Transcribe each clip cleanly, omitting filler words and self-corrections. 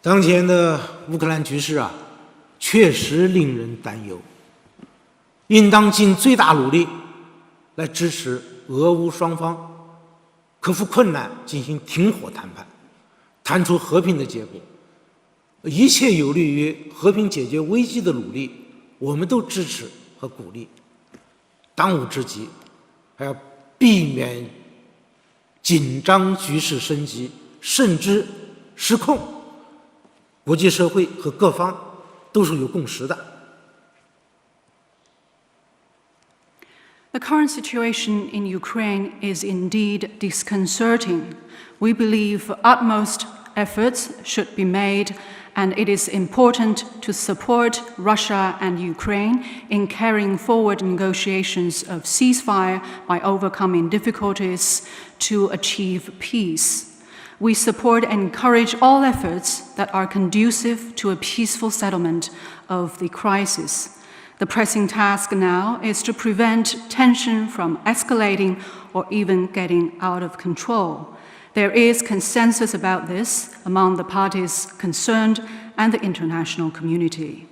当前的乌克兰局势啊，确实令人担忧，应当尽最大努力来支持俄乌双方克服困难，进行停火谈判，谈出和平的结果。一切有利于和平解决危机的努力，我们都支持和鼓励。当务之急，还要避免紧张局势升级，甚至失控。国际社会和各方都是有共识的。The current situation in Ukraine is indeed disconcerting. We believe utmost efforts should be made, and it is important to support Russia and Ukraine in carrying forward negotiations of ceasefire by overcoming difficulties to achieve peace. We support and encourage all efforts that are conducive to a peaceful settlement of the crisis. The pressing task now is to prevent tension from escalating or even getting out of control. There is consensus about this among the parties concerned and the international community.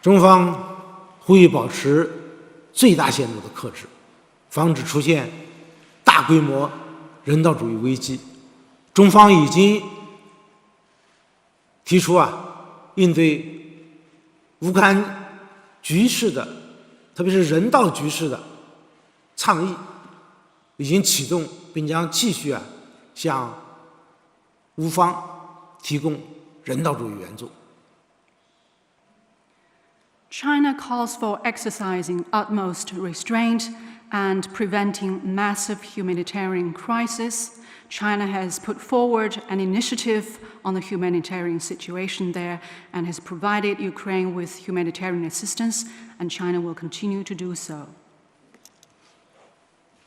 中方呼吁保持最大限度的克制，防止出现大规模人道主义危机。中方已经提出应对乌克兰局势的，特别是人道局势的倡议，已经启动，并将继续向乌方提供人道主义援助。China calls for exercising utmost restraint and preventing massive humanitarian crisis. China has put forward an initiative on the humanitarian situation there and has provided Ukraine with humanitarian assistance, and China will continue to do so.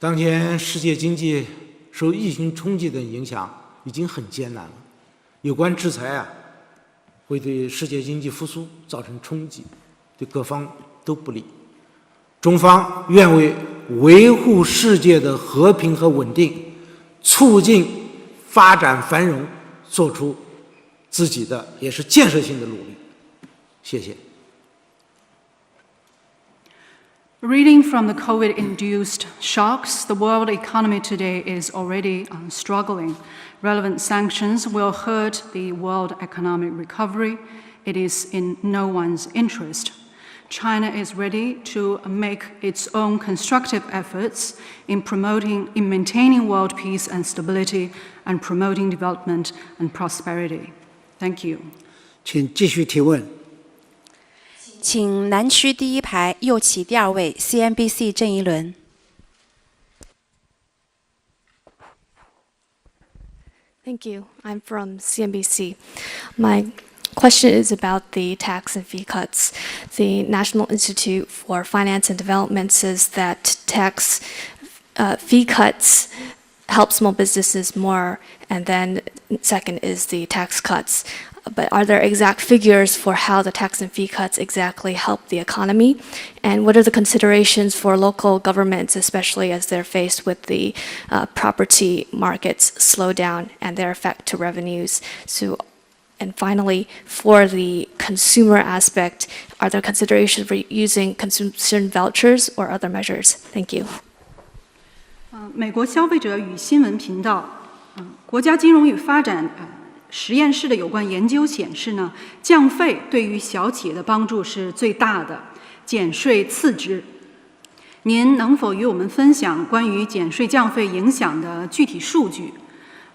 当前世界经济受疫情冲击的影响已经很艰难了，有关制裁会对世界经济复苏造成冲击，对各方都不利。中方愿为维护世界的和平和稳定，促进发展繁荣，做出自己的也是建设性的努力。谢谢。Reading from the COVID-induced shocks, the world economy today is already struggling. Relevant sanctions will hurt the world economic recovery. It is in no one's interest. China is ready to make its own constructive efforts in maintaining world peace and stability and promoting development and prosperity. Thank you. 请继续提问。请南区第一排右起第二位 CNBC 郑一伦。Thank you. I'm from CNBC. My question is about the tax and fee cuts. The National Institute for Finance and Development says that tax fee cuts help small businesses more, and then second is the tax cuts. But are there exact figures for how the tax and fee cuts exactly help the economy? And what are the considerations for local governments, especially as they're faced with the property markets slowdown and their effect to revenues? And finally, for the consumer aspect, are there considerations for using consumption vouchers or other measures? Thank you. 美国消费者与新闻频道，国家金融与发展实验室的有关研究显示呢，降费对于小企业的帮助是最大的，减税次之。您能否与我们分享关于减税降费影响的具体数据？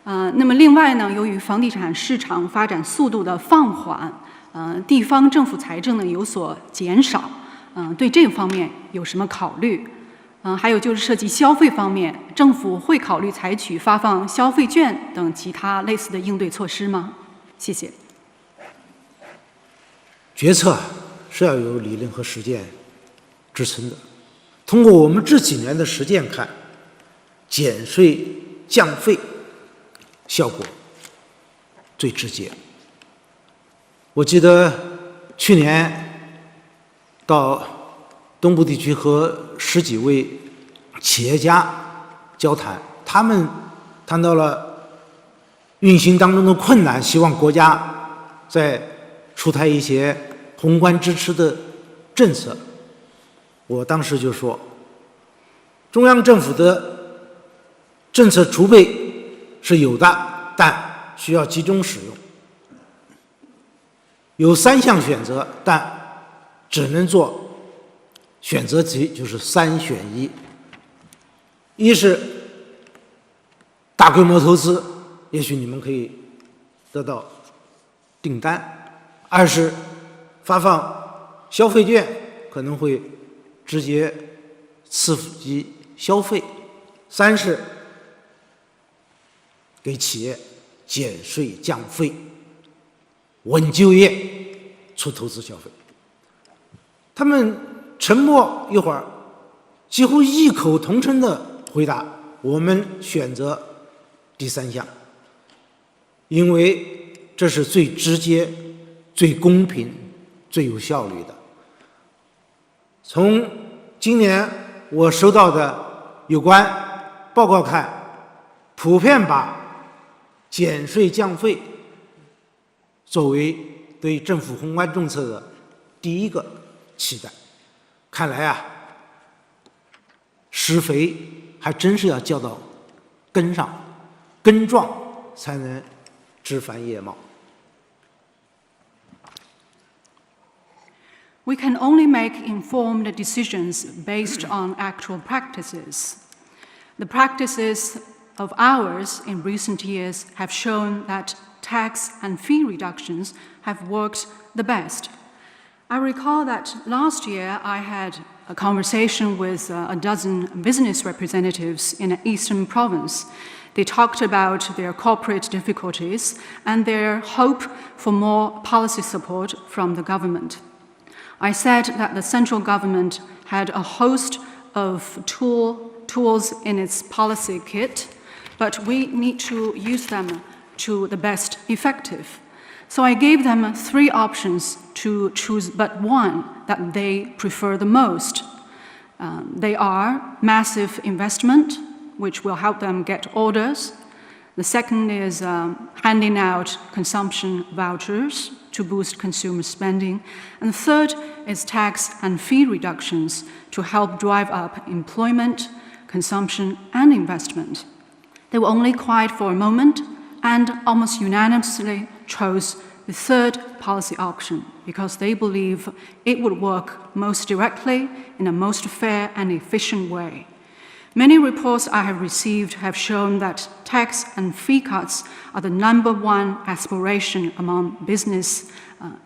那么另外呢，由于房地产市场发展速度的放缓，地方政府财政呢有所减少，对这个方面有什么考虑？还有就是涉及消费方面，政府会考虑采取发放消费券等其他类似的应对措施吗？谢谢。决策是要有理论和实践支撑的。通过我们这几年的实践看，减税降费效果最直接。我记得去年到东部地区和10几位企业家交谈，他们谈到了运行当中的困难，希望国家再出台一些宏观支持的政策。我当时就说，中央政府的政策储备是有的，但需要集中使用。有3项选择，但只能做选择题，就是3选1。一是大规模投资，也许你们可以得到订单；二是发放消费券，可能会直接刺激消费；三是给企业减税降费，稳就业，促投资消费。他们沉默一会儿，几乎异口同声地回答：我们选择第3项，因为这是最直接、最公平、最有效率的。从今年我收到的有关报告看，普遍把减税降费作为对政府宏观政策的第一个期待。看来啊，施肥还真是要浇到根上，根壮才能枝繁叶茂。We can only make informed decisions based on actual practices. The practices of ours in recent years have shown that tax and fee reductions have worked the best. I recall that last year I had a conversation with a dozen business representatives in an eastern province. They talked about their corporate difficulties and their hope for more policy support from the government. I said that the central government had a host of tools in its policy kit, but we need to use them to the best effective. So I gave them 3 options to choose but one that they prefer the most. They are massive investment, which will help them get orders. The second is handing out consumption vouchers to boost consumer spending. And the third is tax and fee reductions to help drive up employment, consumption, and investment. They were only quiet for a moment and almost unanimously chose the third policy option because they believe it would work most directly in a most fair and efficient way. Many reports I have received have shown that tax and fee cuts are the #1 aspiration among business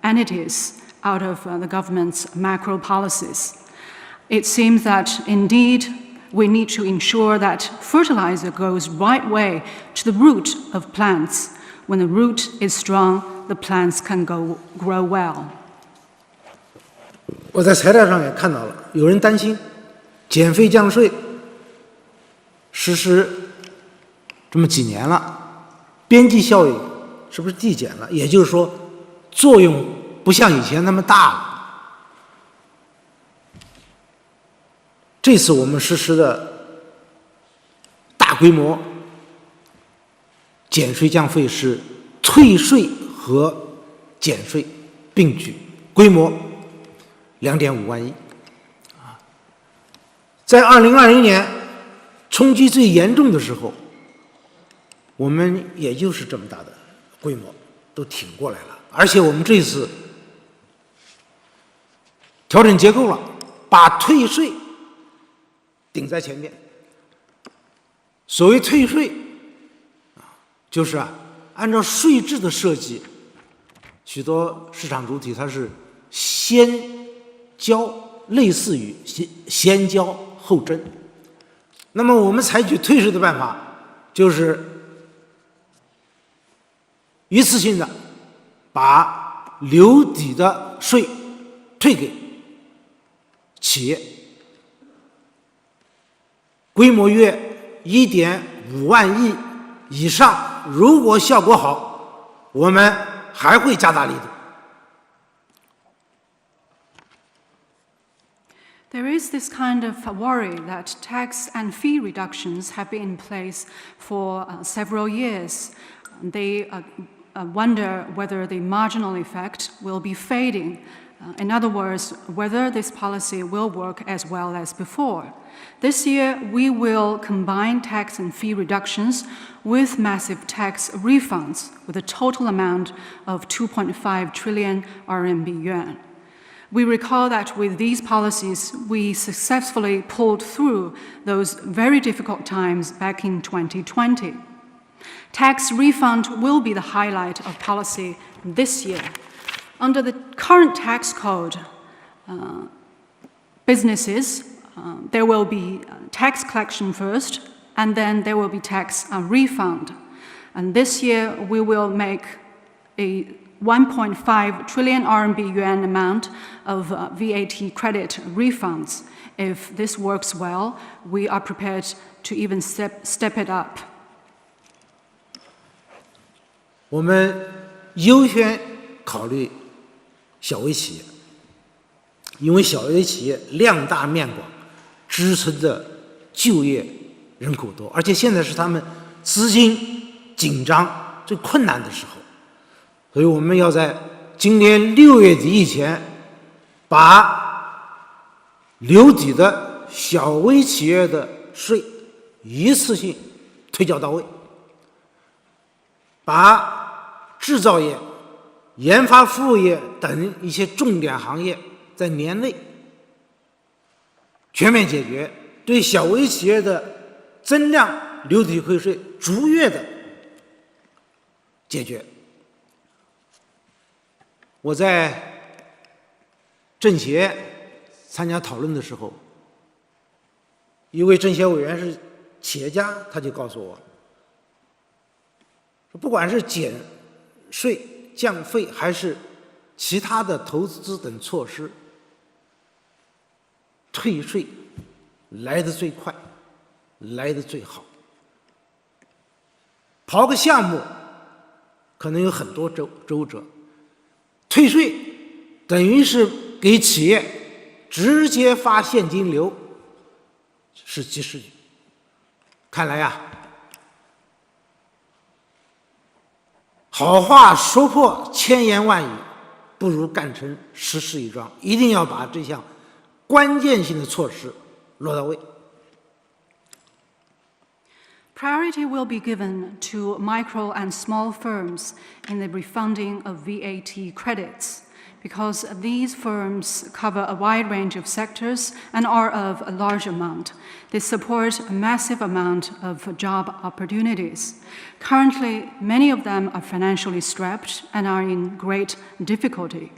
entities out of the government's macro policies. It seems that indeed we need to ensure that fertilizer goes right way to the root of plants. When the root is strong, the plants can grow well. 我在材料上也看到了，有人担心减费降税实施这么几年了，边际效应是不是递减了？也就是说，作用不像以前那么大了。这次我们实施的大规模减税降费是退税和减税并举，规模2.5万亿。在2020年冲击最严重的时候，我们也就是这么大的规模都挺过来了，而且我们这次调整结构了，把退税顶在前面。所谓退税就是按照税制的设计，许多市场主体它是先交，类似于先交后征。那么我们采取退税的办法，就是一次性的把留底的税退给企业，规模约1.5万亿以上，如果效果好，我们还会加大力度。There is this kind of worry that tax and fee reductions have been in place for several years. they wonder whether the marginal effect will be fading. In other words, whether this policy will work as well as before. This year, we will combine tax and fee reductions with massive tax refunds, with a total amount of 2.5 trillion RMB yuan. We recall that with these policies, we successfully pulled through those very difficult times back in 2020. Tax refund will be the highlight of policy this year. Under the current tax code, businesses, there will be tax collection first, and then there will be tax refund. And this year, we will make a 1.5 trillion RMB yuan amount of VAT credit refunds. If this works well, we are prepared to even step it up. 我们优先考虑小微企业，因为小微企业量大面广，支撑着就业人口多，而且现在是他们资金紧张最困难的时候，所以我们要在今年6月底以前，把留底的小微企业的税一次性推缴到位，把制造业、研发服务业等一些重点行业在年内全面解决，对小微企业的增量留抵退税逐月的解决。我在政协参加讨论的时候，一位政协委员是企业家，他就告诉我，说不管是减税降费还是其他的投资等措施，退税来得最快，来得最好。跑个项目可能有很多周折，退税等于是给企业直接发现金流，是及时雨。看来呀，好话说破千言万语，不如干成实事一桩。一定要把这项关键性的措施落到位。Priority will be given to micro and small firms in the refunding of VAT credits, because these firms cover a wide range of sectors and are of a large amount. They support a massive amount of job opportunities. Currently, many of them are financially strapped and are in great difficulty.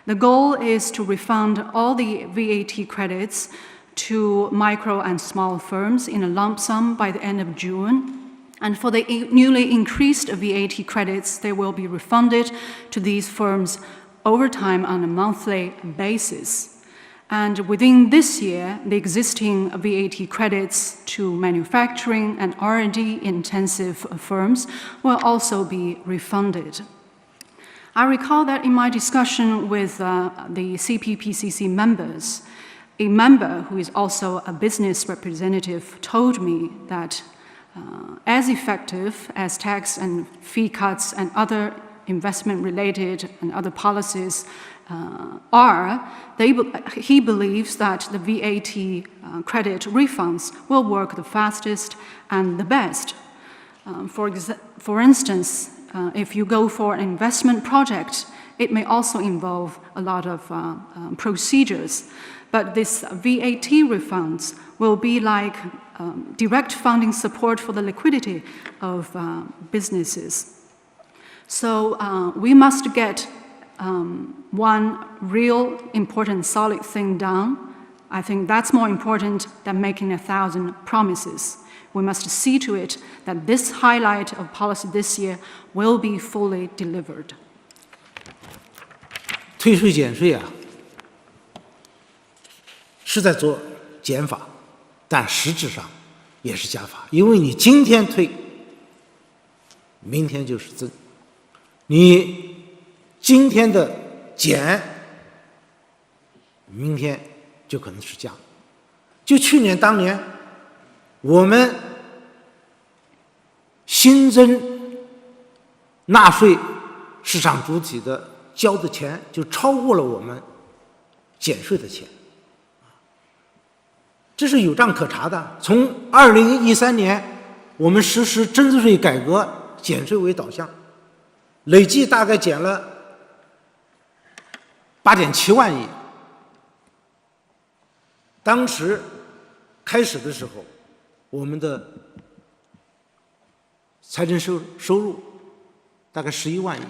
The goal is to refund all the VAT credits to micro and small firms in a lump sum by the end of June. And for the newly increased VAT credits, they will be refunded to these firms over time on a monthly basis. And within this year, the existing VAT credits to manufacturing and R&D intensive firms will also be refunded. I recall that in my discussion with the CPPCC members, a member who is also a business representative told me that as effective as tax and fee cuts and other investment-related and other policies are, he believes that the VAT credit refunds will work the fastest and the best. For instance, if you go for an investment project, it may also involve a lot of procedures. But this VAT refunds will be like direct funding support for the liquidity of businesses. So we must get one real important solid thing done. I think that's more important than making 1,000 promises. We must see to it that this highlight of policy this year will be fully delivered. 退税减税啊，是在做减法，但实质上也是加法，因为你今天退，明天就是增。你今天的减，明天就可能是加。就去年当年，我们新增纳税市场主体的交的钱就超过了我们减税的钱，这是有账可查的。从2013年我们实施增值税改革，减税为导向，累计大概减了8.7万亿。当时开始的时候，我们的财政收入大概11万亿，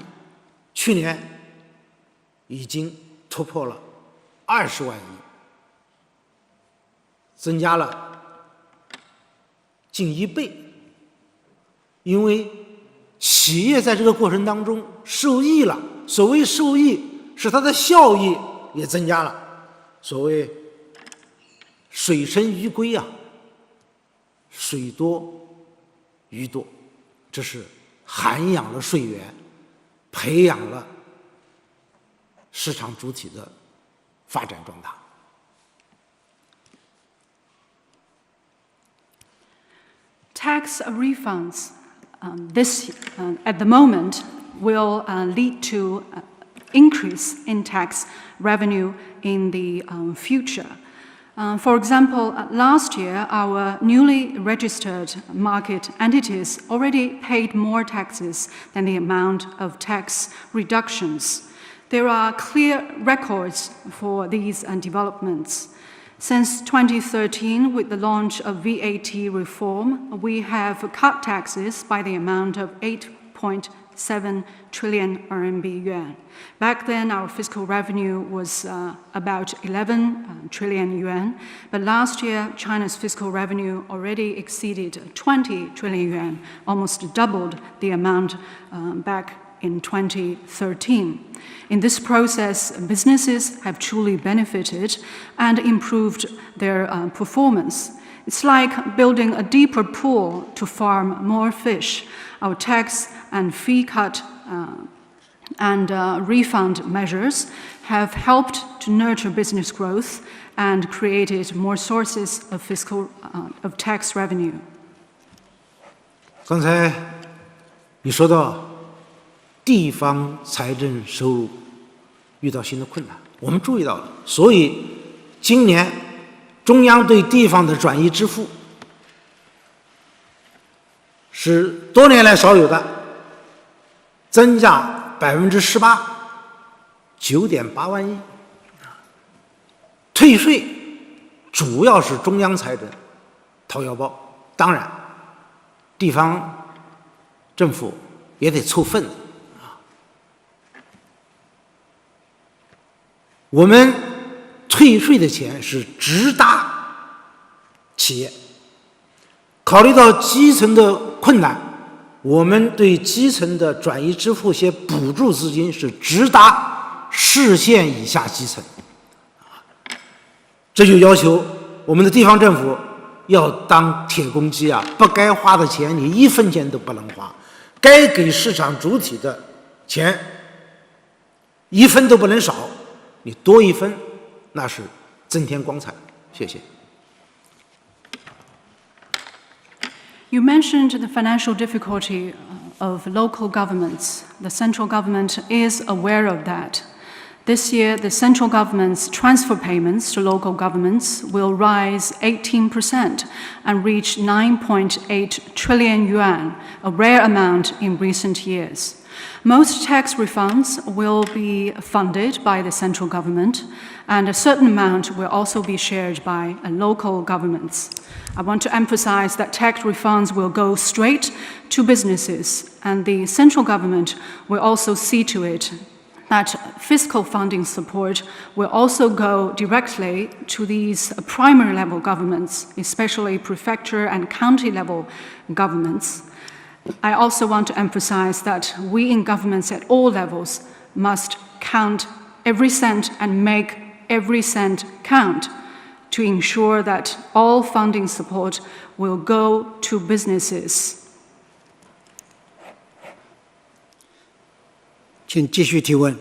去年已经突破了20万亿，增加了近1倍。因为企业在这个过程当中受益了，所谓受益是它的效益也增加了，所谓水深鱼归啊，水多鱼多，这是涵养了税源，培养了市场主体的发展壮大。Tax refunds at the moment will lead to increase in tax revenue in the future. For example, last year, our newly registered market entities already paid more taxes than the amount of tax reductions. There are clear records for these developments. Since 2013, with the launch of VAT reform, we have cut taxes by the amount of 8.7 trillion RMB yuan. Back then, our fiscal revenue was about 11 trillion yuan, but last year, China's fiscal revenue already exceeded 20 trillion yuan, almost doubled the amount back in 2013. In this process, businesses have truly benefited and improved their performance. It's like building a deeper pool to farm more fish. Our tax and fee cut and refund measures have helped to nurture business growth and created more sources of tax revenue. 刚才你说到地方财政收入遇到新的困难，我们注意到了，所以今年中央对地方的转移支付是多年来少有的，增加18%， 9.8万亿。退税主要是中央财政掏腰包，当然地方政府也得凑份子。我们退税的钱是直达企业，考虑到基层的困难，我们对基层的转移支付些补助资金是直达市县以下基层，这就要求我们的地方政府要当铁公鸡啊，不该花的钱你1分钱都不能花，该给市场主体的钱1分都不能少。你多1分，那是增添光彩。谢谢。You mentioned the financial difficulty of local governments. The central government is aware of that. This year, the central government's transfer payments to local governments will rise 18% and reach 9.8 trillion yuan, a rare amount in recent years. Most tax refunds will be funded by the central government, and a certain amount will also be shared by local governments. I want to emphasize that tax refunds will go straight to businesses, and the central government will also see to it that fiscal funding support will also go directly to these primary level governments, especially prefecture and county level governments. I also want to emphasize that we in governments at all levels must count every cent and make every cent count to ensure that all funding support will go to businesses. 请继续提问。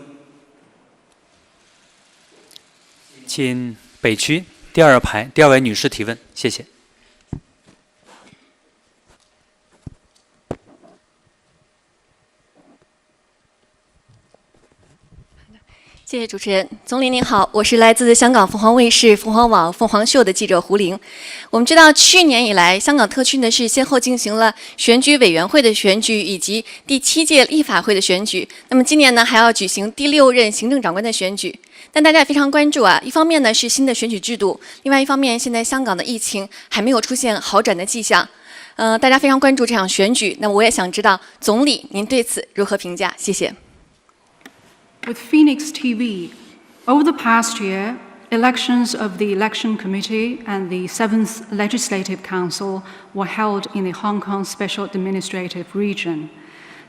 请北区第2排第2位女士提问，谢谢。谢谢主持人。总理您好，我是来自香港凤凰卫视凤凰网凤凰秀的记者胡玲。我们知道，去年以来，香港特区呢是先后进行了选举委员会的选举以及第7届立法会的选举。那么今年呢还要举行第6任行政长官的选举。但大家也非常关注啊，一方面呢是新的选举制度，另外一方面现在香港的疫情还没有出现好转的迹象。大家非常关注这场选举。那我也想知道，总理您对此如何评价？谢谢。With Phoenix TV, over the past year, elections of the Election Committee and the 7th Legislative Council were held in the Hong Kong Special Administrative Region.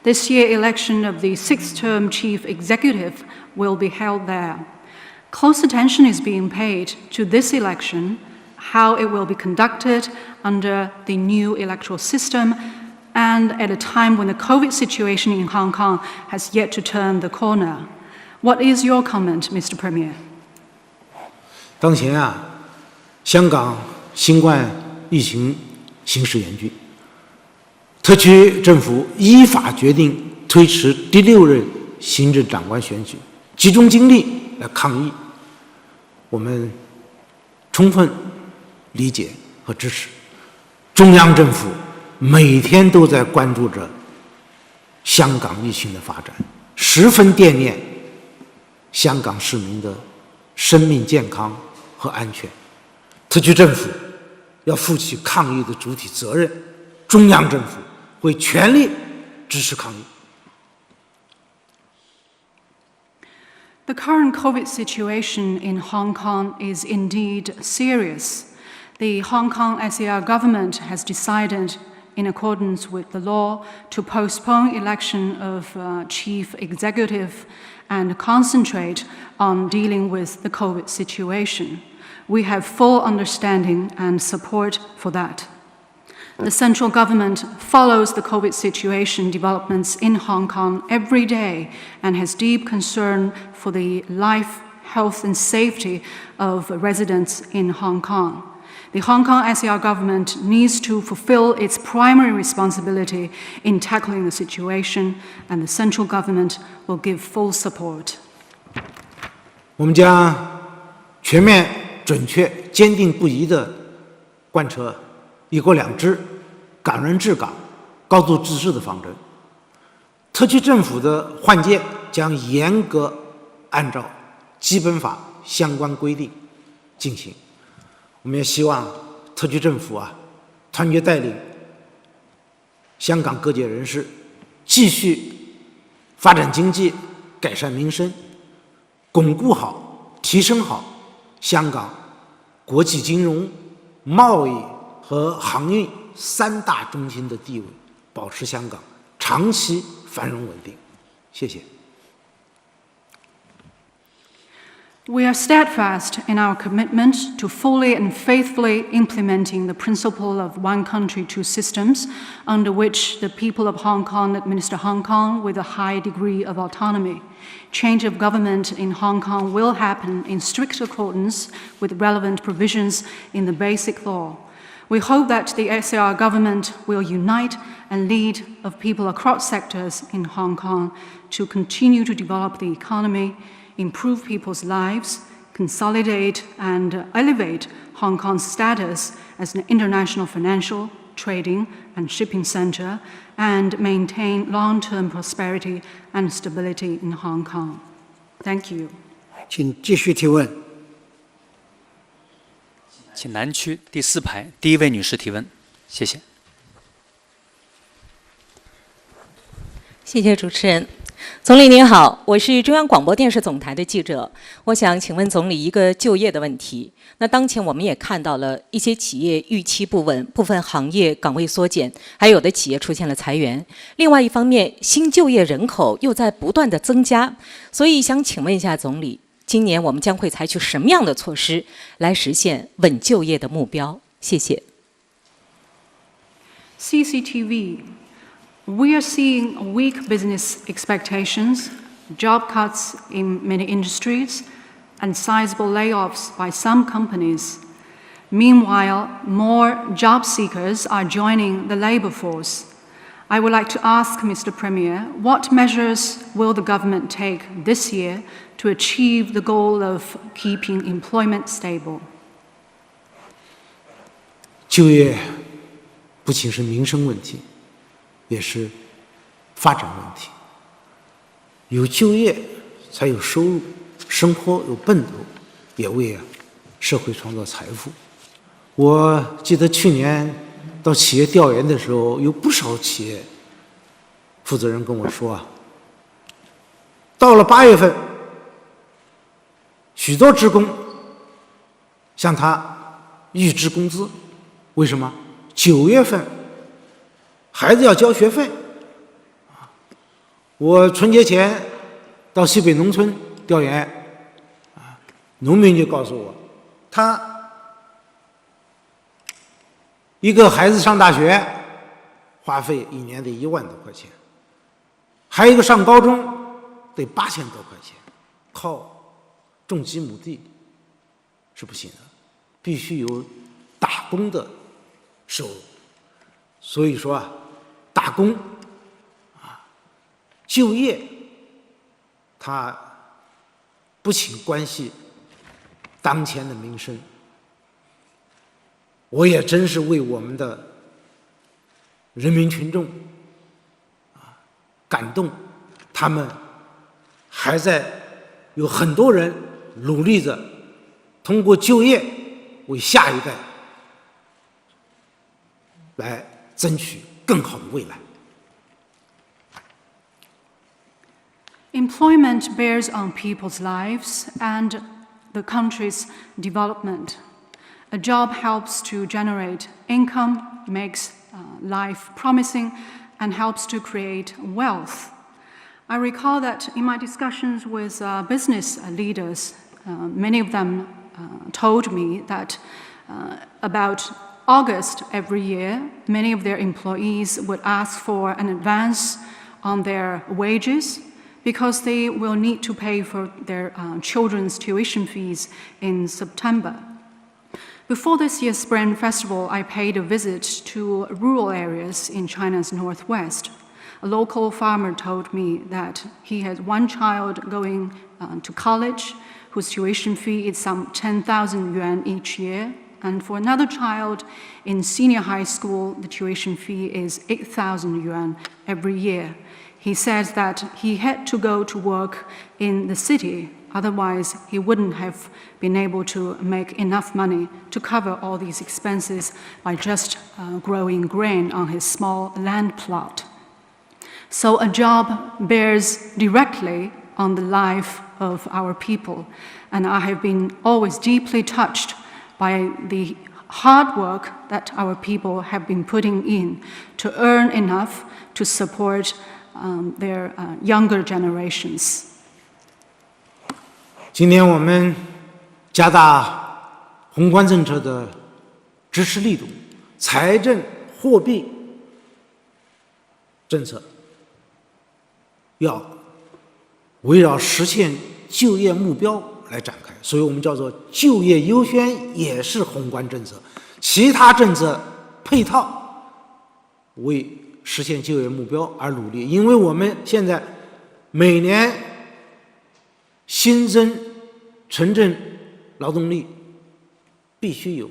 This year, election of the 6th-term Chief Executive will be held there. Close attention is being paid to this election, how it will be conducted under the new electoral system, and at a time when the COVID situation in Hong Kong has yet to turn the corner.What is your comment, Mr. Premier? 当前啊，香港新冠疫情形势严峻，特区政府依法决定推迟第6任行政长官选举，集中精力来抗疫。我们充分理解和支持。中央政府每天都在关注着香港疫情的发展，十分惦念香港市民的生命健康和安全，特区政府要负起抗疫的主体责任，中央政府会全力支持抗疫。The current COVID situation in Hong Kong is indeed serious. The Hong Kong SAR government has decided, in accordance with the law, to postpone election of chief executive and concentrate on dealing with the COVID situation. We have full understanding and support for that. The central government follows the COVID situation developments in Hong Kong every day and has deep concern for the life, health, and safety of residents in Hong Kong.The Hong Kong SAR government needs to fulfill its primary responsibility in tackling the situation, and the central government will give full support. 我们将全面、准确、坚定不移地贯彻一国两制、港人治港、高度自治的方针。特区政府的换届将严格按照基本法相关规定进行。我们也希望特区政府团结带领香港各界人士，继续发展经济、改善民生，巩固好、提升好香港国际金融、贸易和航运3大中心的地位，保持香港长期繁荣稳定。谢谢。We are steadfast in our commitment to fully and faithfully implementing the principle of one country, two systems, under which the people of Hong Kong administer Hong Kong with a high degree of autonomy. Change of government in Hong Kong will happen in strict accordance with relevant provisions in the Basic Law. We hope that the SAR government will unite and lead of people across sectors in Hong Kong to continue to develop the economy, improve people's lives, consolidate and elevate Hong Kong's status as an international financial, trading and shipping center, and maintain long-term prosperity and stability in Hong Kong. Thank you. 请继续提问。请南区第4排第1位女士提问，谢谢。谢谢主持人。总理您好，我是中央广播电视总台的记者，我想请问总理一个就业的问题。那当前我们也看到了一些企业预期不稳，部分行业岗位缩减，还有的企业出现了裁员。另外一方面，新就业人口又在不断的增加，所以想请问一下总理，今年我们将会采取什么样的措施来实现稳就业的目标？谢谢。CCTV.We are seeing weak business expectations, job cuts in many industries, and sizable layoffs by some companies. Meanwhile, more job seekers are joining the labor force. I would like to ask Mr. Premier, what measures will the government take this year to achieve the goal of keeping employment stable? 就业不仅是民生问题，也是发展问题。有就业才有收入，生活有奔头，也为社会创造财富。我记得去年到企业调研的时候，有不少企业负责人跟我说到了8月份，许多职工向他预支工资，为什么？9月份孩子要交学费。我春节前到西北农村调研，农民就告诉我，他一个孩子上大学花费1年得1万多块钱，还有一个上高中得8000多块钱，靠种几亩地是不行的，必须有打工的收入。所以说打工就业，它不仅关系当前的民生，我也真是为我们的人民群众感动，他们还在有很多人努力着，通过就业为下一代来争取更好的未来。Employment bears on people's lives and the country's development. A job helps to generate income, makes life promising, and helps to create wealth. I recall that in my discussions with business leaders, many of them told me that about August every year, many of their employees would ask for an advance on their wages because they will need to pay for their children's tuition fees in September. Before this year's Spring Festival, I paid a visit to rural areas in China's northwest. A local farmer told me that he has one child going to college whose tuition fee is some 10,000 yuan each year, and for another child in senior high school, the tuition fee is 8,000 yuan every year. He said that he had to go to work in the city, otherwise he wouldn't have been able to make enough money to cover all these expenses by just growing grain on his small land plot. So a job bears directly on the life of our people, and I have been always deeply touched by the hard work that our people have been putting in to earn enough to support their younger generations. 今年我们加大宏观政策的支持力度，财政、货币政策要围绕实现就业目标来展开，所以我们叫做就业优先，也是宏观政策，其他政策配套为实现就业目标而努力。因为我们现在每年新增城镇劳动力必须有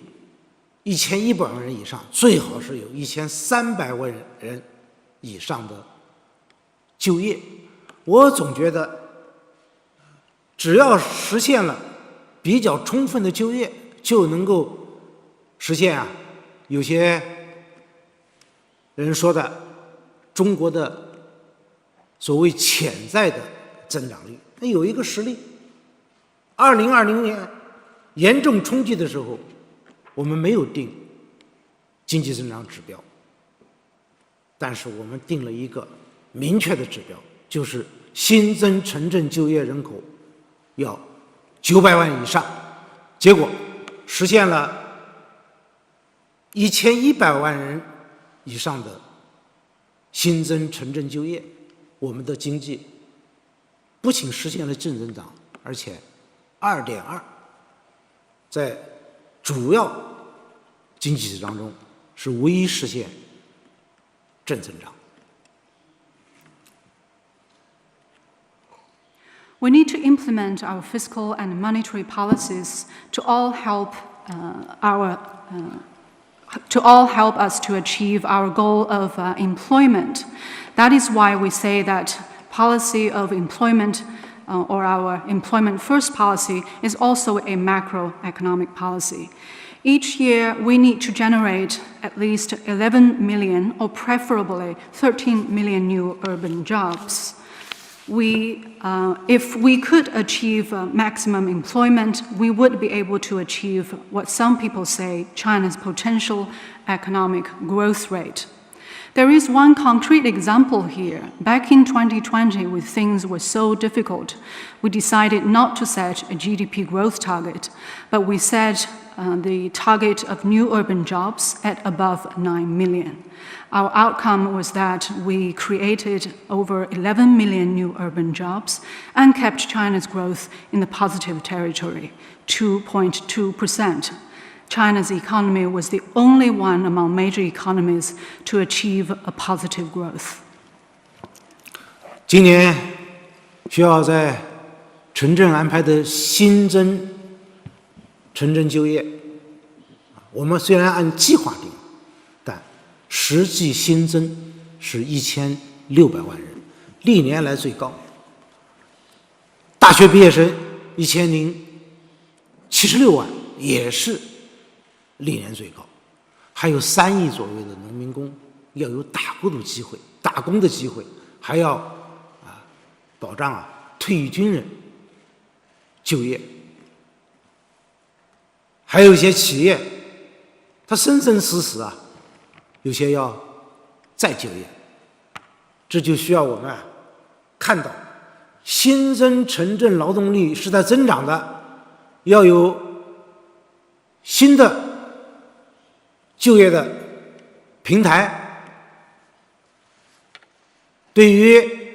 1100万人以上，最好是有1300万人以上的就业。我总觉得只要实现了比较充分的就业，就能够实现有些人说的中国的所谓潜在的增长率。那有一个实例，2020年严重冲击的时候，我们没有定经济增长指标，但是我们定了一个明确的指标，就是新增城镇就业人口要900万以上，结果实现了1100万人以上的新增城镇就业，我们的经济不仅实现了正增长，而且2.2，在主要经济体当中是唯一实现正增长。We need to implement our fiscal and monetary policies to all help us to achieve our goal of employment. That is why we say that policy of employment or our employment first policy is also a macroeconomic policy. Each year, we need to generate at least 11 million or preferably 13 million new urban jobs. If we could achieve maximum employment, we would be able to achieve what some people say China's potential economic growth rate. There is one concrete example here. Back in 2020, when things were so difficult, we decided not to set a GDP growth target, but we set the target of new urban jobs at above 9 million. Our outcome was that we created over 11 million new urban jobs and kept China's growth in the positive territory, 2.2%. China's economy was the only one among major economies to achieve a positive growth. 今年需要在城镇安排的新增城镇就业，我们虽然按计划定，但实际新增是1600万人，历年来最高。大学毕业生1076万，也是历年最高。还有3亿左右的农民工要有打工的机会，还要保障退役军人就业。还有一些企业，它生生死死有些要再就业，这就需要我们看到新增城镇劳动力是在增长的，要有新的就业的平台。对于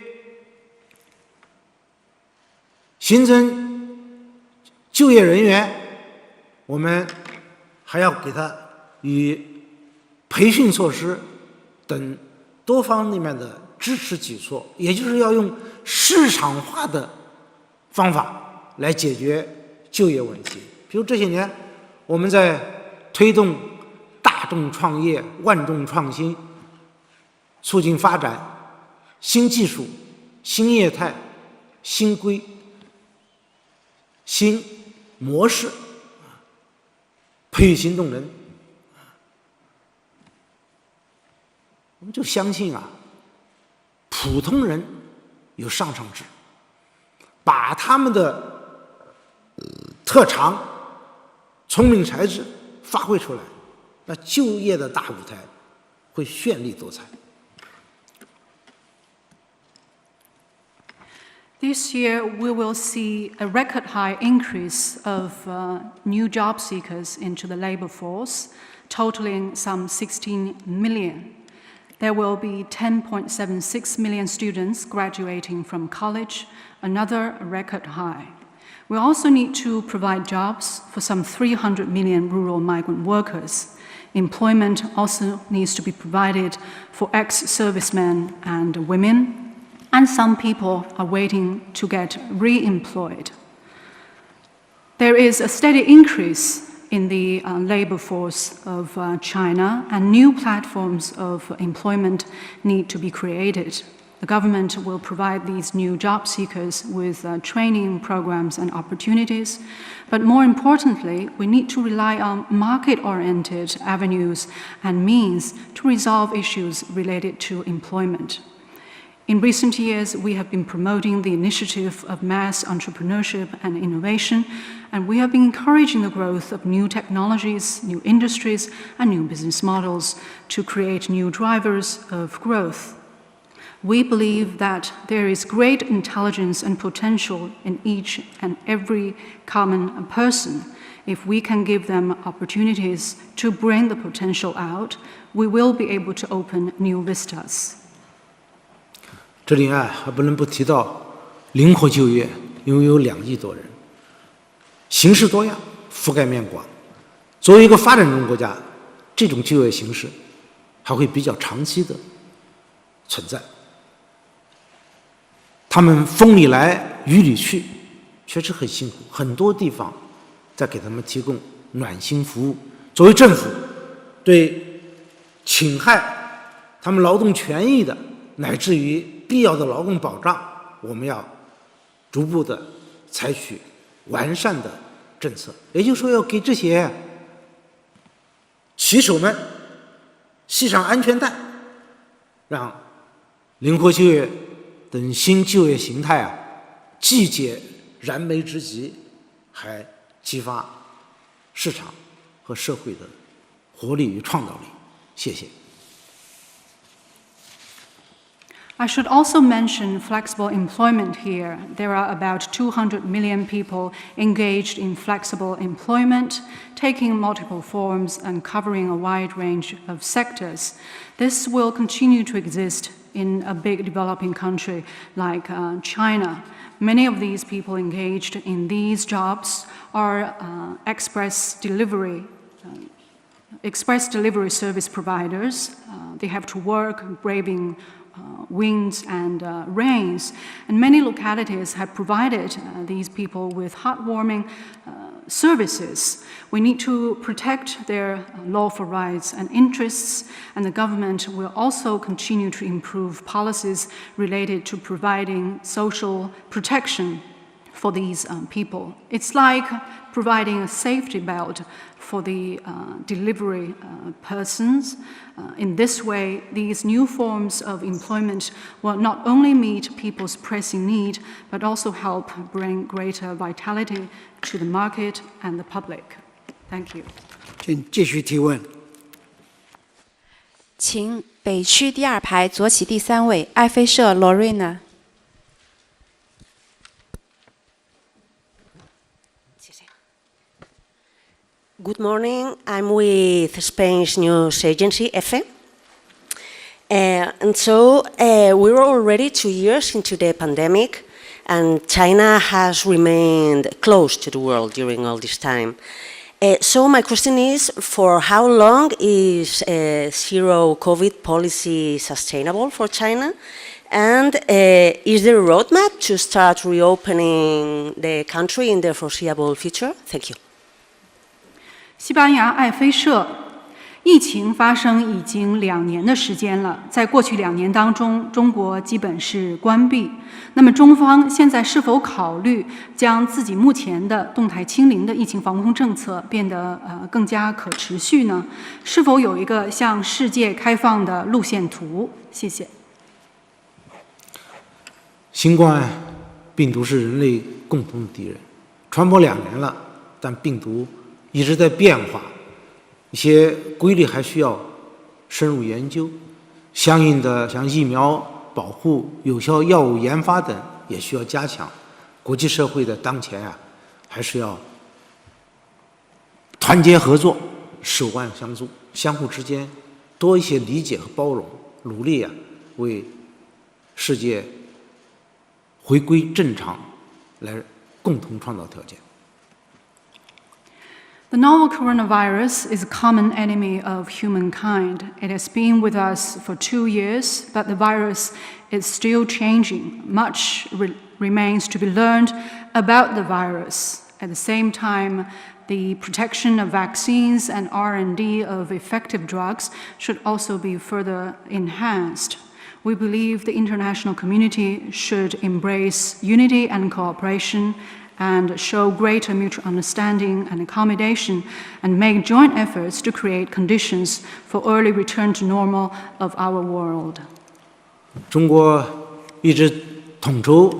新增就业人员，我们还要给他以培训措施等多方面的支持举措，也就是要用市场化的方法来解决就业问题。比如这些年我们在推动大众创业、万众创新，促进发展新技术、新业态、新规、新模式，培育新动能。我们就相信普通人有上乘之，把他们的特长、聪明才智发挥出来，那就业的大舞台会绚丽多彩。This year, we will see a record high increase of new job seekers into the labor force, totaling some 16 million. There will be 10.76 million students graduating from college, another record high. We also need to provide jobs for some 300 million rural migrant workers. Employment also needs to be provided for ex-servicemen and women, and some people are waiting to get re-employed. There is a steady increase in the labor force of China, and new platforms of employment need to be created. The government will provide these new job seekers with training programs and opportunities, but more importantly, we need to rely on market-oriented avenues and means to resolve issues related to employment. In recent years, we have been promoting the initiative of mass entrepreneurship and innovation, and we have been encouraging the growth of new technologies, new industries, and new business models to create new drivers of growth. We believe that there is great intelligence and potential in each and every common person. If we can give them opportunities to bring the potential out, we will be able to open new vistas. 这里还不能不提到灵活就业，因为有2亿多人，形式多样，覆盖面广。作为一个发展中国家，这种就业形式还会比较长期的存在。他们风里来雨里去，确实很辛苦，很多地方在给他们提供暖心服务。作为政府，对侵害他们劳动权益的，乃至于必要的劳动保障，我们要逐步的采取完善的政策。也就是说，要给这些骑手们系上安全带，让灵活就业等新就业形态既解燃眉之急，还激发市场和社会的活力与创造力。谢谢。I should also mention flexible employment here. There are about 200 million people engaged in flexible employment, taking multiple forms and covering a wide range of sectors. This will continue to exist in a big developing country like China. Many of these people engaged in these jobs are express delivery service providers. They have to work braving winds and rains. And many localities have provided these people with heartwarming services. We need to protect their lawful rights and interests, and the government will also continue to improve policies related to providing social protection for these people. It's like providing a safety belt for the delivery persons. In this way, these new forms of employment will not only meet people's pressing need, but also help bring greater vitality to the market and the public. Thank you. 请继续提问。请北区第2排左起第3位爱妃社 Lorena。Good morning. I'm with Spain's news agency, EFE. And so we're already 2 years into the pandemic, and China has remained close to the world during all this time. So my question is, for how long is zero COVID policy sustainable for China? And is there a roadmap to start reopening the country in the foreseeable future? Thank you. 西班牙爱妃社，疫情发生已经2年的时间了。在过去2年当中，中国基本是关闭。那么，中方现在是否考虑将自己目前的动态清零的疫情防控政策变得更加可持续呢？是否有一个向世界开放的路线图？谢谢。新冠病毒是人类共同的敌人，传播2年了，但病毒一直在变化，一些规律还需要深入研究，相应的像疫苗保护、有效药物研发等也需要加强。国际社会的当前还是要团结合作、手腕相助，相互之间多一些理解和包容，努力为世界回归正常来共同创造条件。The novel coronavirus is a common enemy of humankind. It has been with us for 2 years, but the virus is still changing. Much remains to be learned about the virus. At the same time, the protection of vaccines and R&D of effective drugs should also be further enhanced. We believe the international community should embrace unity and cooperation and show greater mutual understanding and accommodation, and make joint efforts to create conditions for early return to normal of our world. 中国一直统筹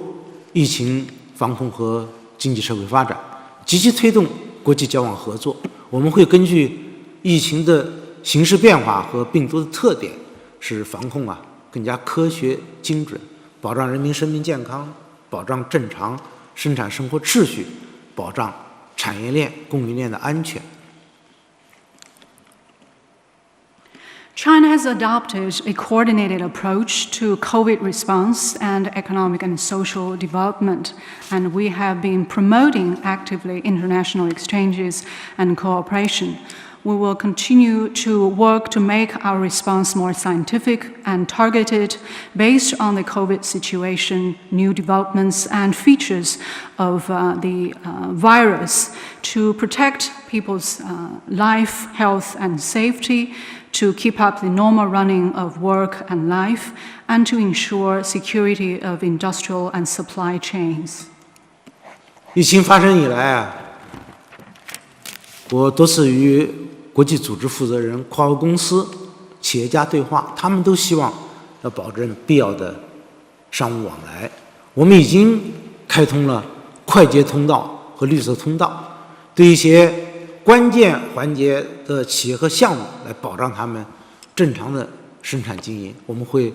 疫情防控和经济社会发展，积极推动国际交往合作。我们会根据疫情的形势变化和病毒的特点，使防控更加科学精准，保障人民生命健康，保障正常生产生活秩序，保障产业链、供应链的安全。China has adopted a coordinated approach to COVID response and economic and social development, and we have been promoting actively international exchanges and cooperation. We will continue to work to make our response more scientific and targeted based on the COVID situation, new developments, and features of the virus to protect people's life, health, and safety, to keep up the normal running of work and life, and to ensure security of industrial and supply chains. 疫情发生以来啊，我多次与国际组织负责人、跨国公司、企业家对话，他们都希望要保证必要的商务往来。我们已经开通了快捷通道和绿色通道，对一些关键环节的企业和项目来保障他们正常的生产经营。我们会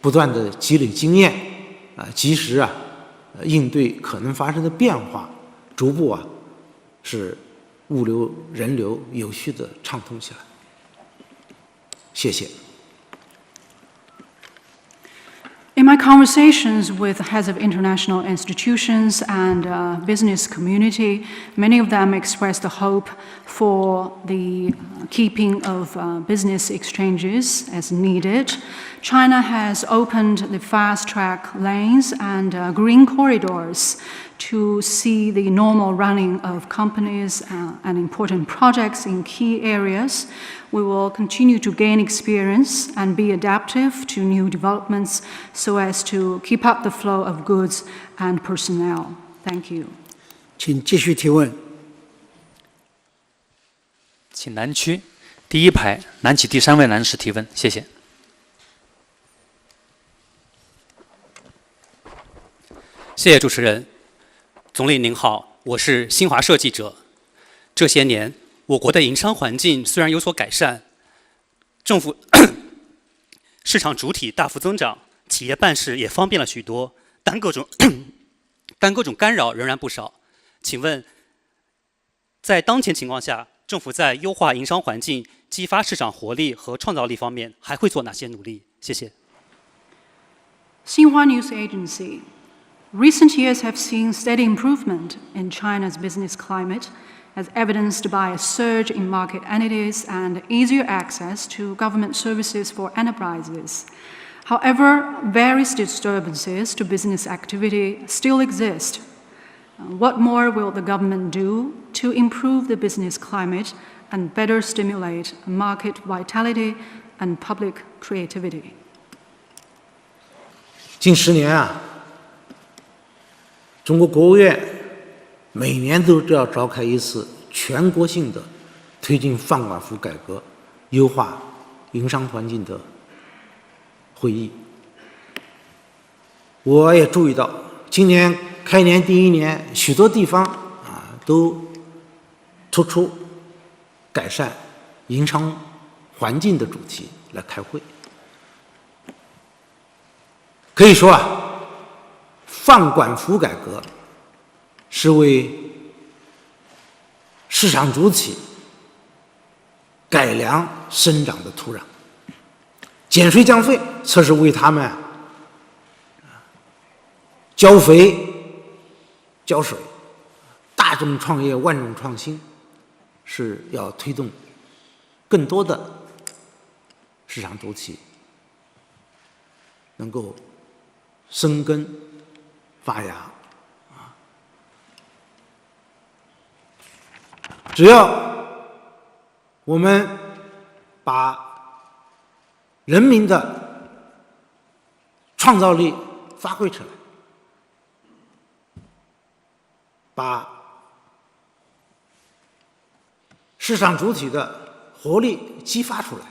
不断的积累经验，及时应对可能发生的变化，逐步使物流、人流有序地畅通起来。谢谢。In my conversations with heads of international institutions and business community, many of them expressed the hope for the keeping of business exchanges as needed. China has opened the fast-track lanes and green corridors to see the normal running of companies and important projects in key areas. We will continue to gain experience and be adaptive to new developments so as to keep up the flow of goods and personnel. Thank you. 请继续提问。请南区第一排南起第3位男士提问，谢谢。谢谢主持人。总理您好，我是新华社记者。这些年，我国的营商环境虽然有所改善，政府市场主体大幅增长，企业办事也方便了许多，但各种干扰仍然不少。请问，在当前情况下，政府在优化营商环境、激发市场活力和创造力方面还会做哪些努力？谢谢。Xinhua News Agency. Recent years have seen steady improvement in China's business climate, as evidenced by a surge in market entities and easier access to government services for enterprises. However, various disturbances to business activity still exist. What more will the government do to improve the business climate and better stimulate market vitality and public creativity? 近10年中国国务院每年都要召开一次全国性的推进放管服改革、优化营商环境的会议。我也注意到，今年开年第1年，许多地方都突出改善营商环境的主题来开会。可以说放管服改革是为市场主体改良生长的土壤，减税降费则是为他们浇肥浇水。大众创业万众创新是要推动更多的市场主体能够生根发芽。只要我们把人民的创造力发挥出来，把市场主体的活力激发出来，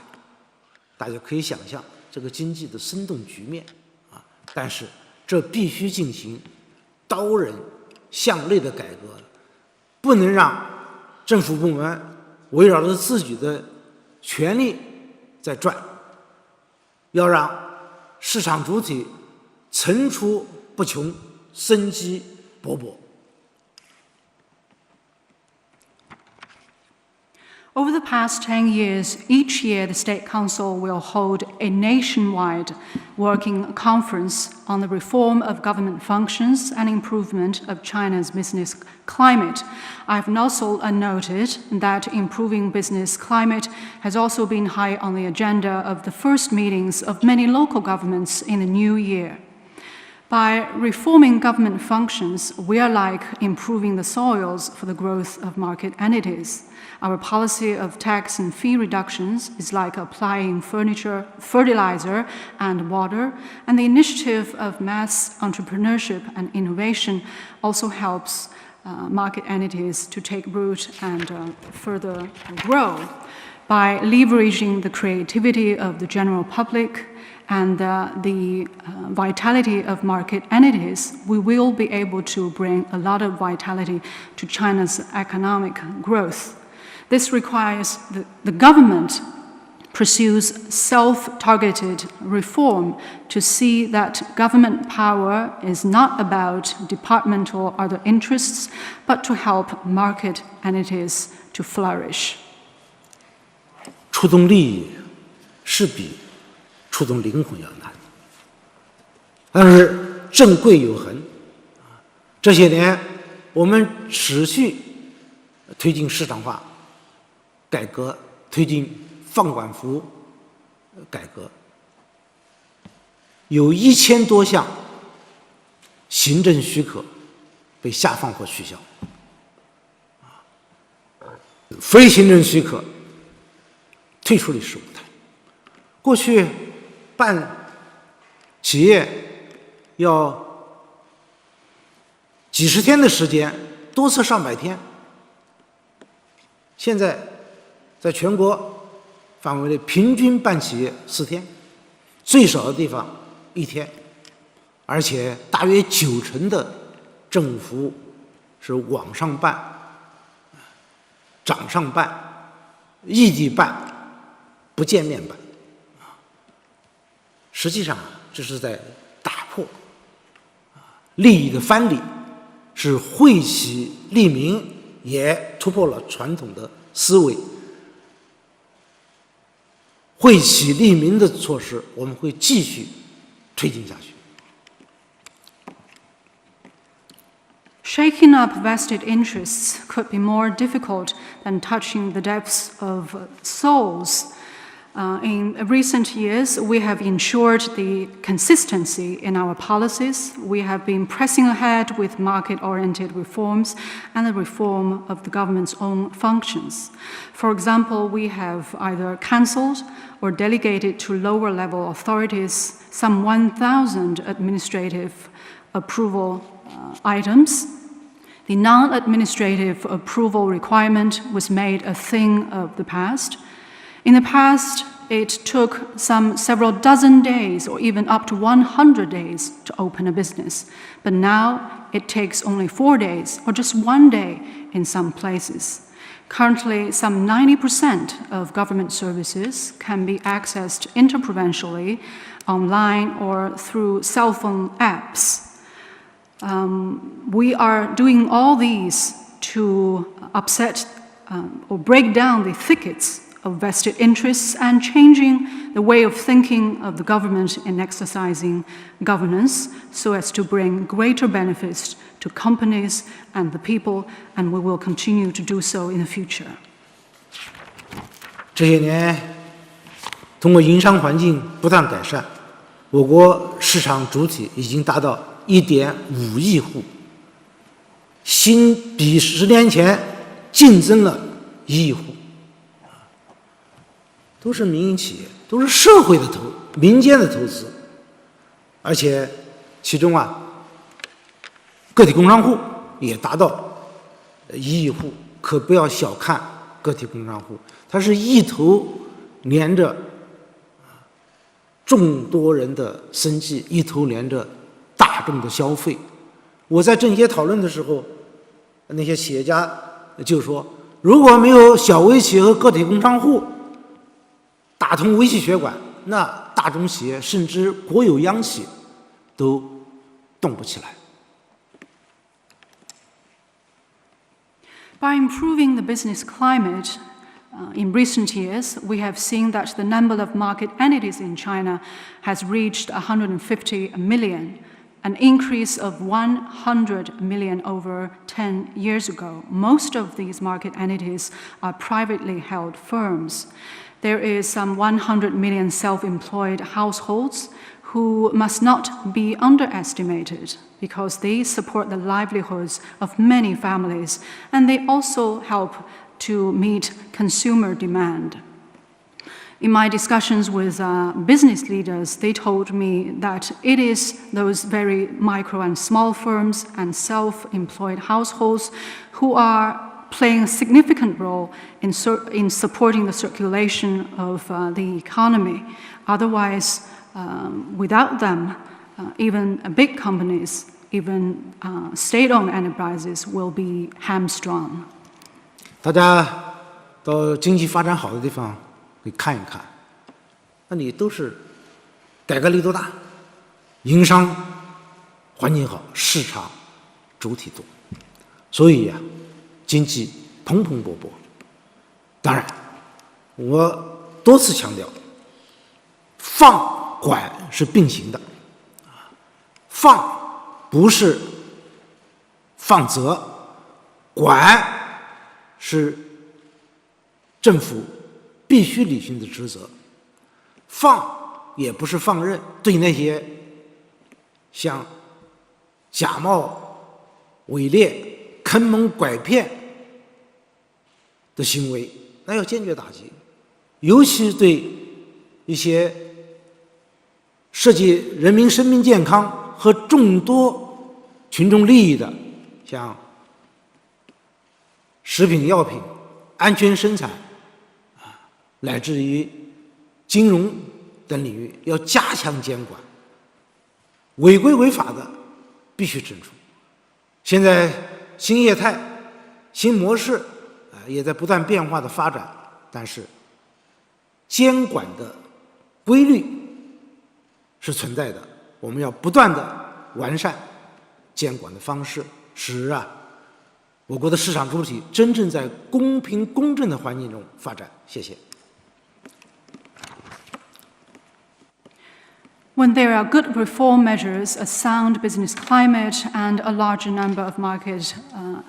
大家可以想象这个经济的生动局面但是这必须进行刀刃向内的改革，不能让政府部门围绕着自己的权力在转，要让市场主体层出不穷，生机勃勃。Over the past 10 years, each year the State Council will hold a nationwide working conference on the reform of government functions and improvement of China's business climate. I've also noted that improving business climate has also been high on the agenda of the first meetings of many local governments in the new year. By reforming government functions, we are like improving the soils for the growth of market entities. Our policy of tax and fee reductions is like applying furniture, fertilizer, and water, and the initiative of mass entrepreneurship and innovation also helps market entities to take root and further grow. By leveraging the creativity of the general public and the vitality of market entities, we will be able to bring a lot of vitality to China's economic growth. This requires the government pursues self-targeted reform to see that government power is not about departmental or other interests, but to help market entities to flourish. 触动利益是比触动灵魂要难，但是正贵有恒。这些年，我们持续推进市场化改革，推进放管服改革，有1000多项行政许可被下放或取消，非行政许可退出历史舞台。过去办企业要几十天的时间，多则上百天。现在在全国范围内平均办企业4天，最少的地方1天，而且大约90%的政府是网上办、掌上办、异地办、不见面办。实际上，这是在打破利益的藩篱，是惠企利民，也突破了传统的思维。惠企利民的措施，我们会继续推进下去。Shaking up vested interests could be more difficult than touching the depths of souls. In recent years, we have ensured the consistency in our policies. We have been pressing ahead with market-oriented reforms and the reform of the government's own functions. For example, we have either cancelled or delegated to lower-level authorities some 1,000 administrative approval items. The non-administrative approval requirement was made a thing of the past. In the past, it took several dozen days or even up to 100 days to open a business. But now it takes only 4 days or just 1 day in some places. Currently, some 90% of government services can be accessed interprovincially, online, or through cell phone apps. We are doing all these to upset or break down the thickets of vested interests and changing the way of thinking of the government in exercising governance so as to bring greater benefits to companies and the people, and we will continue to do so in the future. 这些年，通过营商环境不断改善，我国市场主体已经达到1.5亿户，比10年前净增了1亿户。都是民营企业，都是社会的民间的投资，而且其中个体工商户也达到1亿户，可不要小看个体工商户，它是一头连着众多人的生计，一头连着大众的消费。我在政协讨论的时候，那些企业家就说，如果没有小微企业和个体工商户打通微细血管，那大中企业甚至国有央企都动不起来。By improving the business climate, In recent years, we have seen that the number of market entities in China has reached 150 million, an increase of 100 million over 10 years ago. Most of these market entities are privately held firms. There is some 100 million self-employed households who must not be underestimated because they support the livelihoods of many families, and they also help to meet consumer demand. In my discussions with business leaders, they told me that it is those very micro and small firms and self-employed households who are playing a significant role in supporting the circulation of the economy. Otherwise, without them, even big companies, even state-owned enterprises will be hamstrung. 大家到经济发展好的地方可以看一看，那里都是改革力度大，营商环境好，市场主体多，所以呀，经济蓬勃勃。当然，我多次强调，放管是并行的，放不是放责，管是政府必须履行的职责，放也不是放任，对那些像假冒伪劣、坑蒙拐骗的行为，那要坚决打击，尤其对一些涉及人民生命健康和众多群众利益的，像食品药品安全生产乃至于金融等领域，要加强监管，违规违法的必须惩处。现在新业态、新模式也在不断变化的发展，但是监管的规律是存在的，我们要不断的完善监管的方式，使我国的市场主体真正在公平公正的环境中发展。谢谢。When there are good reform measures, a sound business climate, and a larger number of market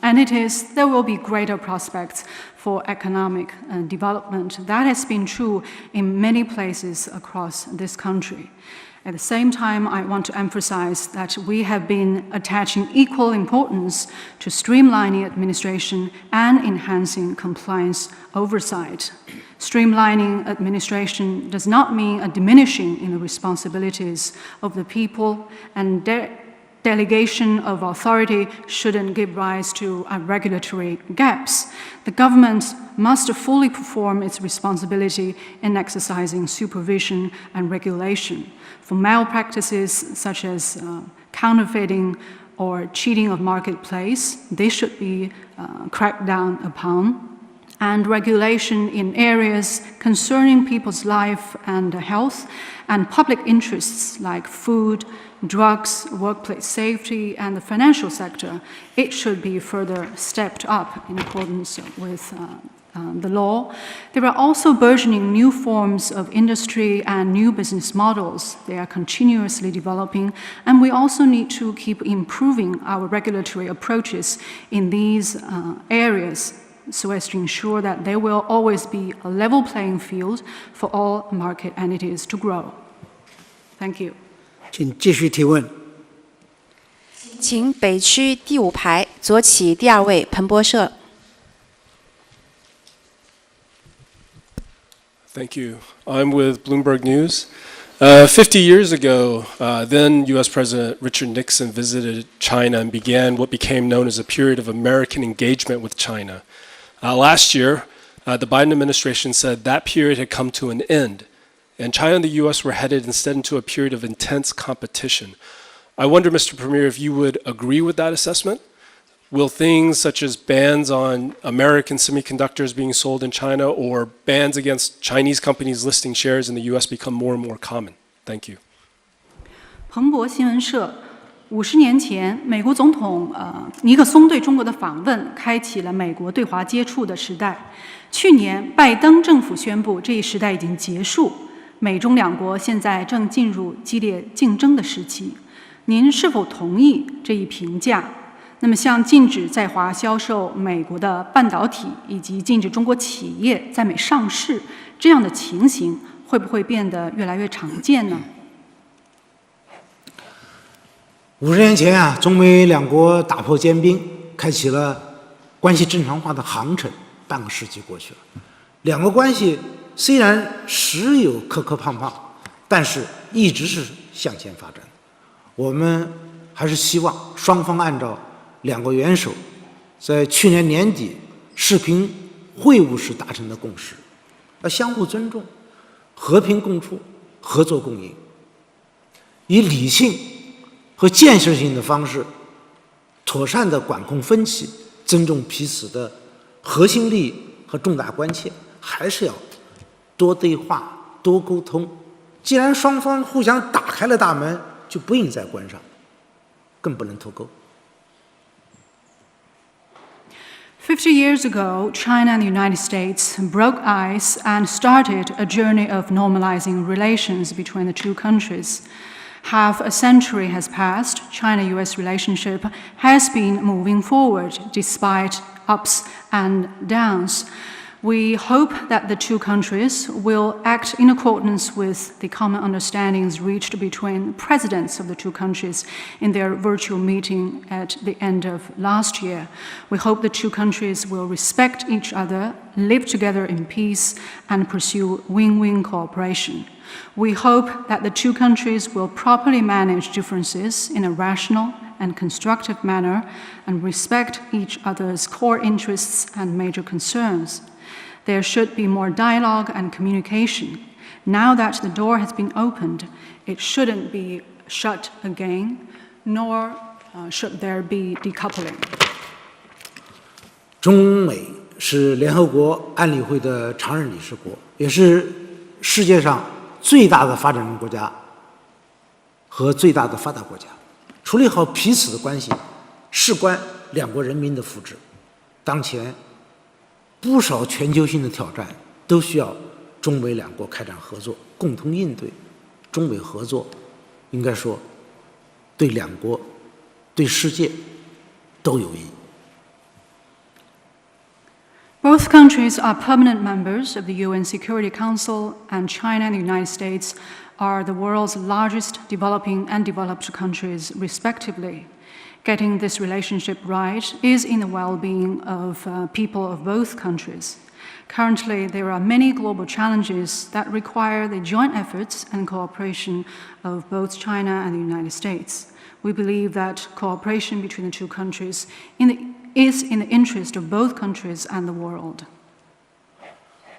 entities, there will be greater prospects for economic development. That has been true in many places across this country. At the same time, I want to emphasize that we have been attaching equal importance to streamlining administration and enhancing compliance oversight. Streamlining administration does not mean a diminishing in the responsibilities of the people, and delegation of authority shouldn't give rise to regulatory gaps. The government must fully perform its responsibility in exercising supervision and regulation. For malpractices such as counterfeiting or cheating of marketplace, they should be cracked down upon. And regulation in areas concerning people's life and health and public interests like food, drugs, workplace safety, and the financial sector, it should be further stepped up in accordance with the law. There are also burgeoning new forms of industry and new business models. They are continuously developing, and we also need to keep improving our regulatory approaches in these areas, so as to ensure that there will always be a level playing field for all market entities to grow. Thank you. 请继续提问。请北区第5排左起第2位彭博社。Thank you. I'm with Bloomberg News. 50 years ago, then U.S. President Richard Nixon visited China and began what became known as a period of American engagement with China. Last year, the Biden administration said that period had come to an end, and China and the U.S. were headed instead into a period of intense competition. I wonder, Mr. Premier, if you would agree with that assessment? Will things such as bans on American semiconductors being sold in China or bans against Chinese companies listing shares in the U.S. become more and more common? Thank you. 彭博新闻社50年前，美国总统尼克松对中国的访问，开启了美国对华接触的时代。去年，拜登政府宣布这一时代已经结束，美中两国现在正进入激烈竞争的时期。您是否同意这一评价？那么，像禁止在华销售美国的半导体，以及禁止中国企业在美上市，这样的情形会不会变得越来越常见呢？50年前啊，中美两国打破坚冰，开启了关系正常化的航程。半个世纪过去了，两个关系虽然时有磕磕碰碰，但是一直是向前发展。我们还是希望双方按照两国元首在去年年底视频会晤时达成的共识，要相互尊重、和平共处、合作共赢，以理性和建设性的方式，妥善地管控分歧，尊重彼此的核心利益和重大关切，还是要多对话、多沟通。既然双方互相打开了大门，就不应再关上，更不能脱钩。50 years ago, China and the United States broke ice and started a journey of normalizing relations between the two countries. Half a century has passed. China-US relationship has been moving forward despite ups and downs. We hope that the two countries will act in accordance with the common understandings reached between presidents of the two countries in their virtual meeting at the end of last year. We hope the two countries will respect each other, live together in peace, and pursue win-win cooperation. We hope that the two countries will properly manage differences in a rational and constructive manner and respect each other's core interests and major concerns. There should be more dialogue and communication. Now that the door has been opened, it shouldn't be shut again, nor should there be decoupling. 中美是联合国安理会的常任理事国，也是世界上最大的发展中国家和最大的发达国家。处理好彼此的关系，事关两国人民的福祉。当前不少全球性的挑战都需要中美两国开展合作，共同应对。中美合作应该说对两国、对世界都有益。Both countries are permanent members of the UN Security Council, and China and the United States are the world's largest developing and developed countries, respectively. Getting this relationship right is in the well-being of people of both countries. Currently, there are many global challenges that require the joint efforts and cooperation of both China and the United States. We believe that cooperation between the two countries is in the interest of both countries and the world.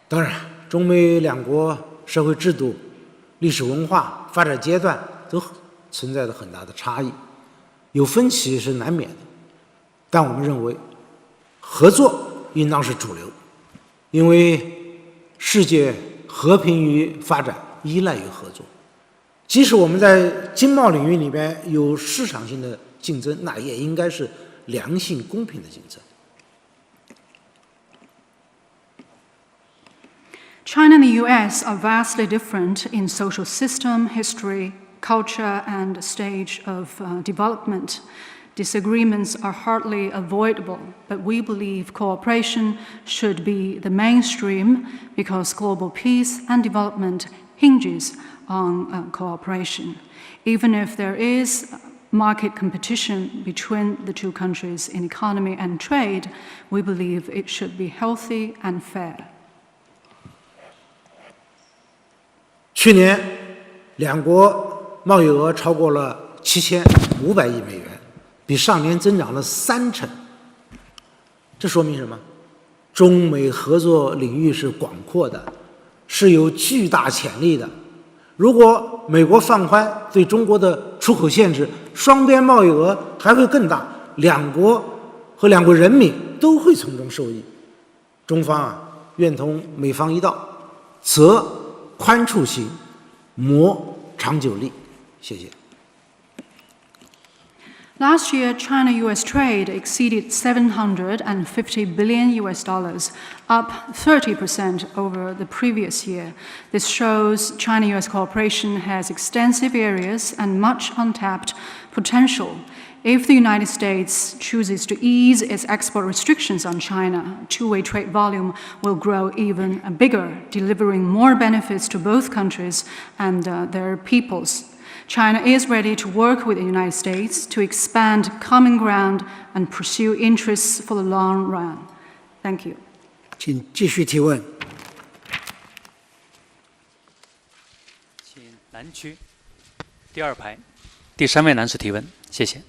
当然，中美两国社会制度、历史文化、发展阶段都存在着很大的差异，有分歧是难免的。但我们认为，合作应当是主流，因为世界和平与发展依赖于合作。即使我们在经贸领域里边有市场性的竞争，那也应该是良性公平的竞争。China and the US are vastly different in social system, history, culture, and stage of development. Disagreements are hardly avoidable, but we believe cooperation should be the mainstream because global peace and development hinges on cooperation. Even if there is market competition between the two countries in economy and trade, we believe it should be healthy and fair. 去年，两国贸易额超过了7500亿美元，比上年增长了30%。这说明什么？中美合作领域是广阔的，是有巨大潜力的。如果美国放宽对中国的出口限制，双边贸易额还会更大，两国和两国人民都会从中受益。中方愿同美方一道，则宽处行，谋长久利。谢谢。Last year, China-US trade exceeded $750 billion, up 30% over the previous year. This shows China-US cooperation has extensive areas and much untapped potential. If the United States chooses to ease its export restrictions on China, two-way trade volume will grow even bigger, delivering more benefits to both countries and their peoples. China is ready to work with the United States to expand common ground and pursue interests for the long run. Thank you. 请继续提问。请南区第2排第3位男士提问，谢谢。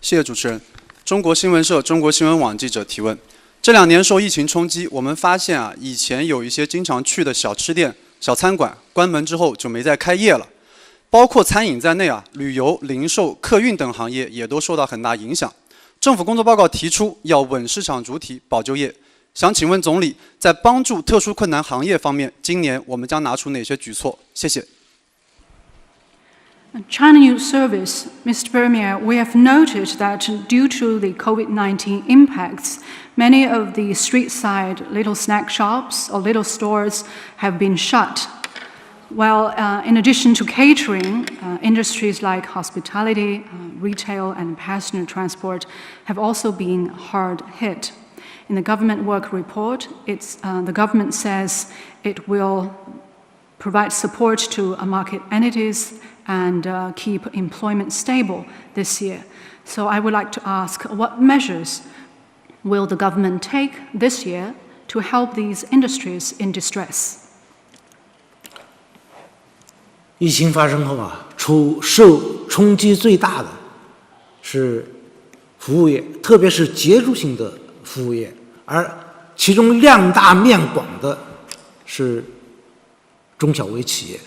谢谢主持人。中国新闻社、中国新闻网记者提问：这2年受疫情冲击，我们发现以前有一些经常去的小吃店、小餐馆关门之后就没再开业了，包括餐饮在内旅游、零售、客运等行业也都受到很大影响。政府工作报告提出要稳市场主体、保就业。想请问总理，在帮助特殊困难行业方面，今年我们将拿出哪些举措？谢谢。China News Service, Mr. Premier, we have noted that due to the COVID-19 impacts, many of the street-side little snack shops or little stores have been shut. Well, in addition to catering, industries like hospitality, retail, and passenger transport have also been hard hit. In the government work report, the government says it will provide support to market entities and keep employment stable this year. So I would like to ask, what measures will the government take this year to help these industries in distress? 疫情发生后受冲击最大的是服务业，特别是结构性的服务业，而其中量大面广的是中小微企业。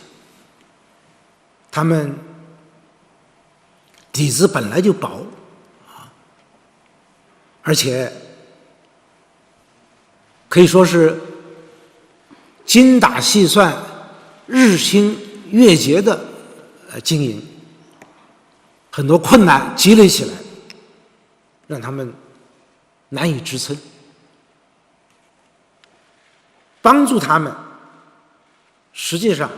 他们底子本来就薄，而且可以说是精打细算、日新月结的经营，很多困难积累起来，让他们难以支撑。帮助他们，实际上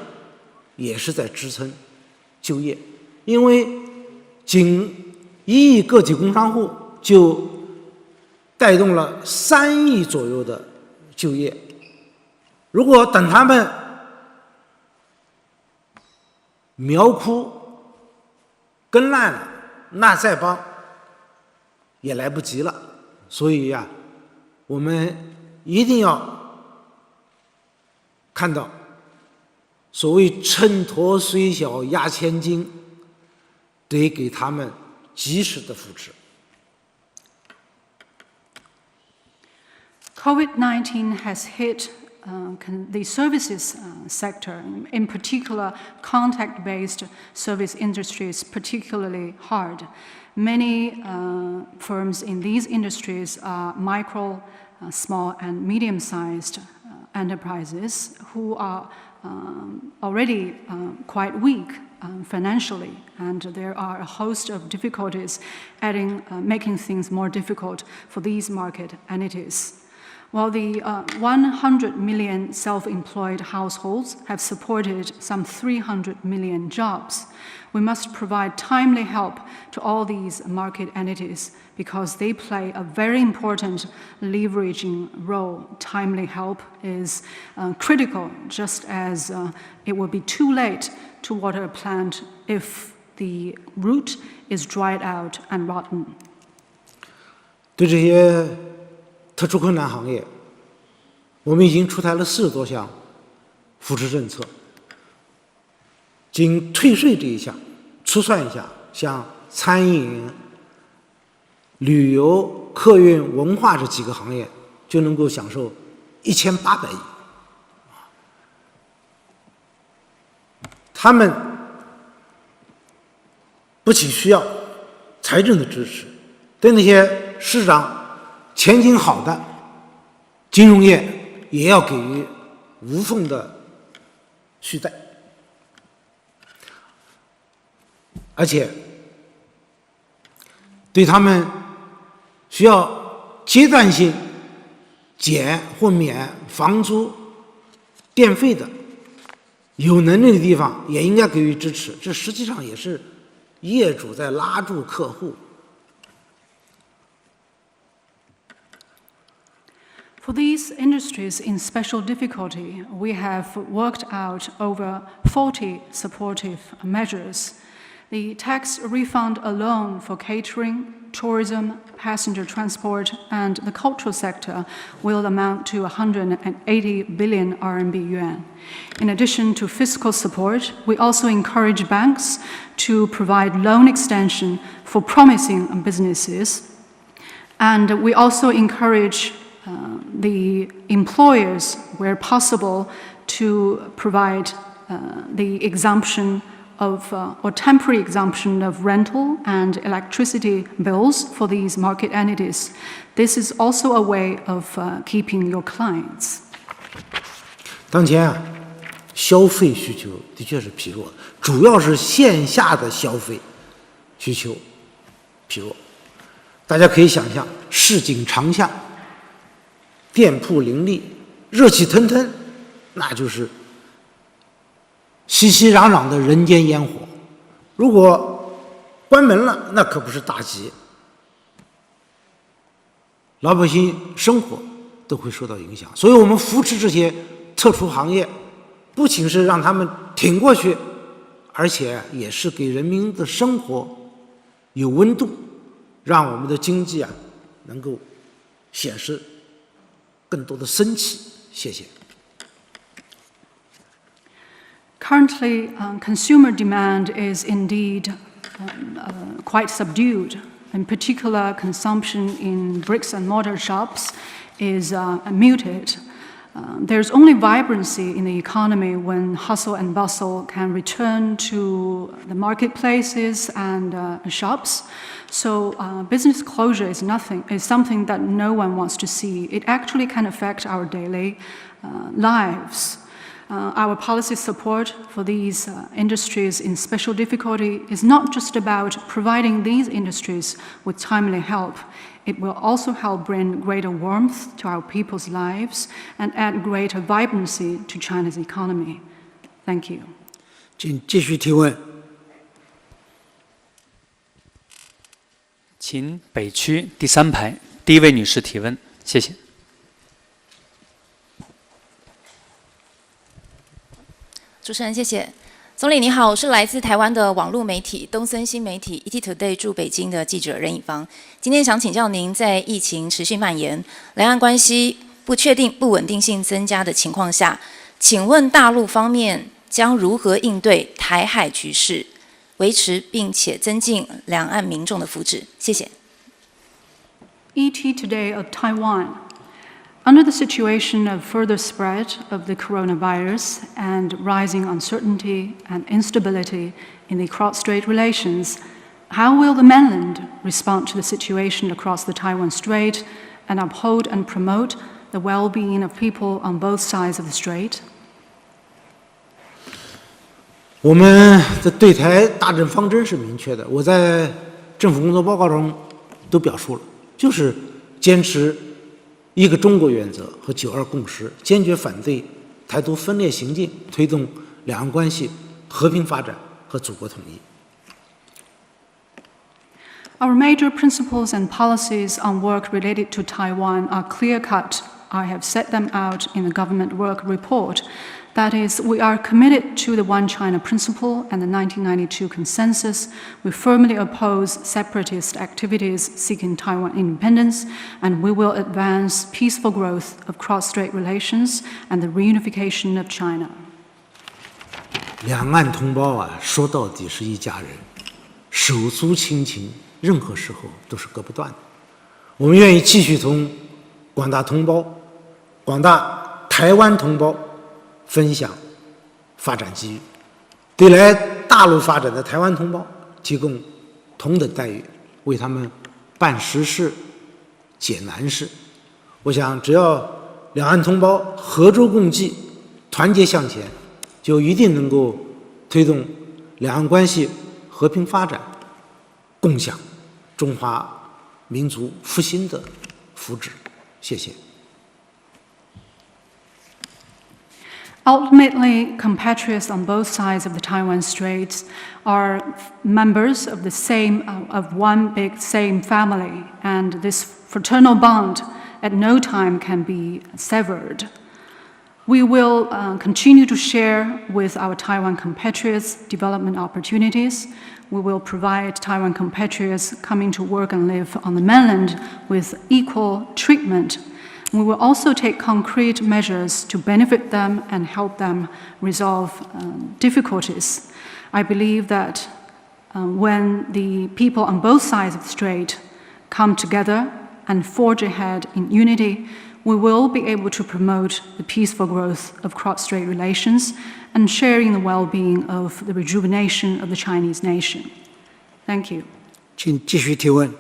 也是在支撑就业，因为仅1亿个体工商户就带动了3亿左右的就业。如果等他们苗枯根烂了，那再帮也来不及了。所以我们一定要看到所谓秤砣虽小压千斤，得给他们及时的扶持。COVID-19 has hit the services sector, in particular contact-based service industries, particularly hard. Many firms in these industries are micro, small and medium-sized enterprises who are already quite weak financially, and there are a host of difficulties making things more difficult for these market entities. While the 100 million self-employed households have supported some 300 million jobs, we must provide timely help to all these market entities because they play a very important leveraging role. Timely help is critical, just as it would be too late to water a plant if the root is dried out and rotten. 对这些特殊困难行业，我们已经出台了40多项扶持政策。仅退税这一项，粗算一下，像餐饮、旅游、客运、文化这几个行业，就能够享受1800亿。他们不仅需要财政的支持，对那些市场前景好的金融业也要给予无缝的续贷。而且对他们需要阶段性减或免房租、电费的，有能力的地方也应该给予支持。这实际上也是业主在拉住客户。For these industries in special difficulty, we have worked out over 40 supportive measures. The tax refund alone for catering, tourism, passenger transport, and the cultural sector will amount to 180 billion RMB yuan. In addition to fiscal support, we also encourage banks to provide loan extension for promising businesses. And we also encourage the employers, where possible, to provide the exemption of or temporary exemption of rental and electricity bills for these market entities. This is also a way of keeping your clients. 当前啊，消费需求的确是疲弱，主要是线下的消费需求疲弱。大家可以想象，市井长巷。店铺林立，热气腾腾，那就是熙熙攘攘的人间烟火。如果关门了，那可不是大吉，老百姓生活都会受到影响。所以我们扶持这些特殊行业，不仅是让他们挺过去，而且也是给人民的生活有温度，让我们的经济啊能够显示更多的生气。谢谢。Currently, consumer demand is indeed quite subdued. In particular, consumption in bricks and mortar shops is muted. There's only vibrancy in the economy when hustle and bustle can return to the marketplaces and shops. So business closure is something that no one wants to see. It actually can affect our daily lives. Our policy support for these industries in special difficulty is not just about providing these industries with timely help. It will also help bring greater warmth to our people's lives and add greater vibrancy to China's economy. Thank you. 请继续提问。请北区第3排第1位女士提问，谢谢。主持人，谢谢。总理你好，我是来自台湾的网络媒体东森新媒体 ET Today 驻北京的记者任以芳。今天想请教您，在疫情持续蔓延、两岸关系不确定、不稳定性增加的情况下，请问大陆方面将如何应对台海局势，维持并且增进两岸民众的福祉？谢谢。ET Today of Taiwan. Under the situation of further spread of the coronavirus and rising uncertainty and instability in the cross-strait relations, how will the mainland respond to the situation across the Taiwan Strait and uphold and promote the well-being of people on both sides of the strait? 我们的对台大政方针是明确的，我在政府工作报告中都表述了，就是坚持一个中国原则和9·2共识，坚决反对台独分裂行径，推动两岸关系和平发展和祖国统一。Our major principles and policies on work related to Taiwan are clear-cut. I have set them out in the government work report. That is, we are committed to the One China principle and the 1992 consensus. We firmly oppose separatist activities seeking Taiwan independence, and we will advance peaceful growth of cross-strait relations and the reunification of China. 两岸同胞啊，说到底是一家人，手足亲情，任何时候都是割不断的。我们愿意继续同广大同胞、广大台湾同胞分享发展机遇，对来大陆发展的台湾同胞提供同等待遇，为他们办实事、解难事。我想，只要两岸同胞合舟共济、团结向前，就一定能够推动两岸关系和平发展，共享中华民族复兴的福祉。谢谢。Ultimately, compatriots on both sides of the Taiwan Straits are members of of one big same family, and this fraternal bond at no time can be severed. We will continue to share with our Taiwan compatriots development opportunities. We will provide Taiwan compatriots coming to work and live on the mainland with equal treatment. We will also take concrete measures to benefit them and help them resolve difficulties. I believe that when the people on both sides of the strait come together and forge ahead in unity, we will be able to promote the peaceful growth of cross-strait relations and sharing the well-being of the rejuvenation of the Chinese nation. Thank you. 请继续提问。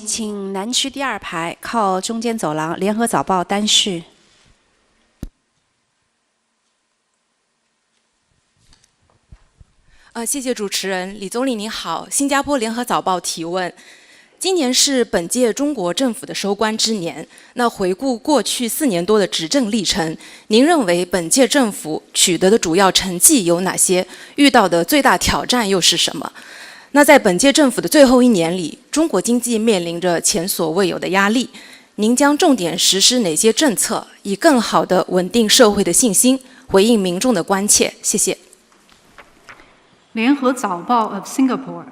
请南区第2排靠中间走廊，联合早报单序。谢谢主持人，李总理您好，新加坡联合早报提问。今年是本届中国政府的收官之年，那回顾过去4年多的执政历程，您认为本届政府取得的主要成绩有哪些？遇到的最大挑战又是什么？那在本届政府的最后1年里，中国经济面临着前所未有的压力，您将重点实施哪些政策，以更好地稳定社会的信心，回应民众的关切？谢谢。联合早报 of Singapore.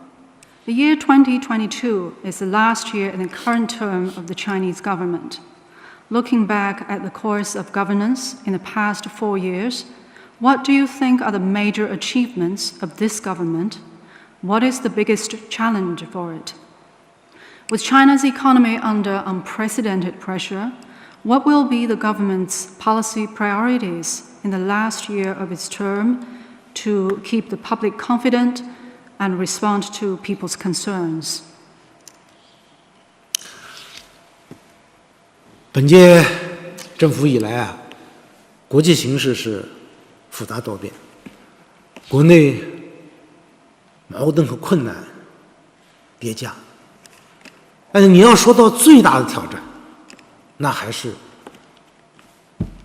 The year 2022 is the last year in the current term of the Chinese government. Looking back at the course of governance in the past 4 years, what do you think are the major achievements of this government? What is the biggest challenge for it? With China's economy under unprecedented pressure, what will be the government's policy priorities in the last year of its term to keep the public confident and respond to people's concerns? 本届政府以来国际形势是复杂多变，国内矛盾和困难叠加。但是你要说到最大的挑战，那还是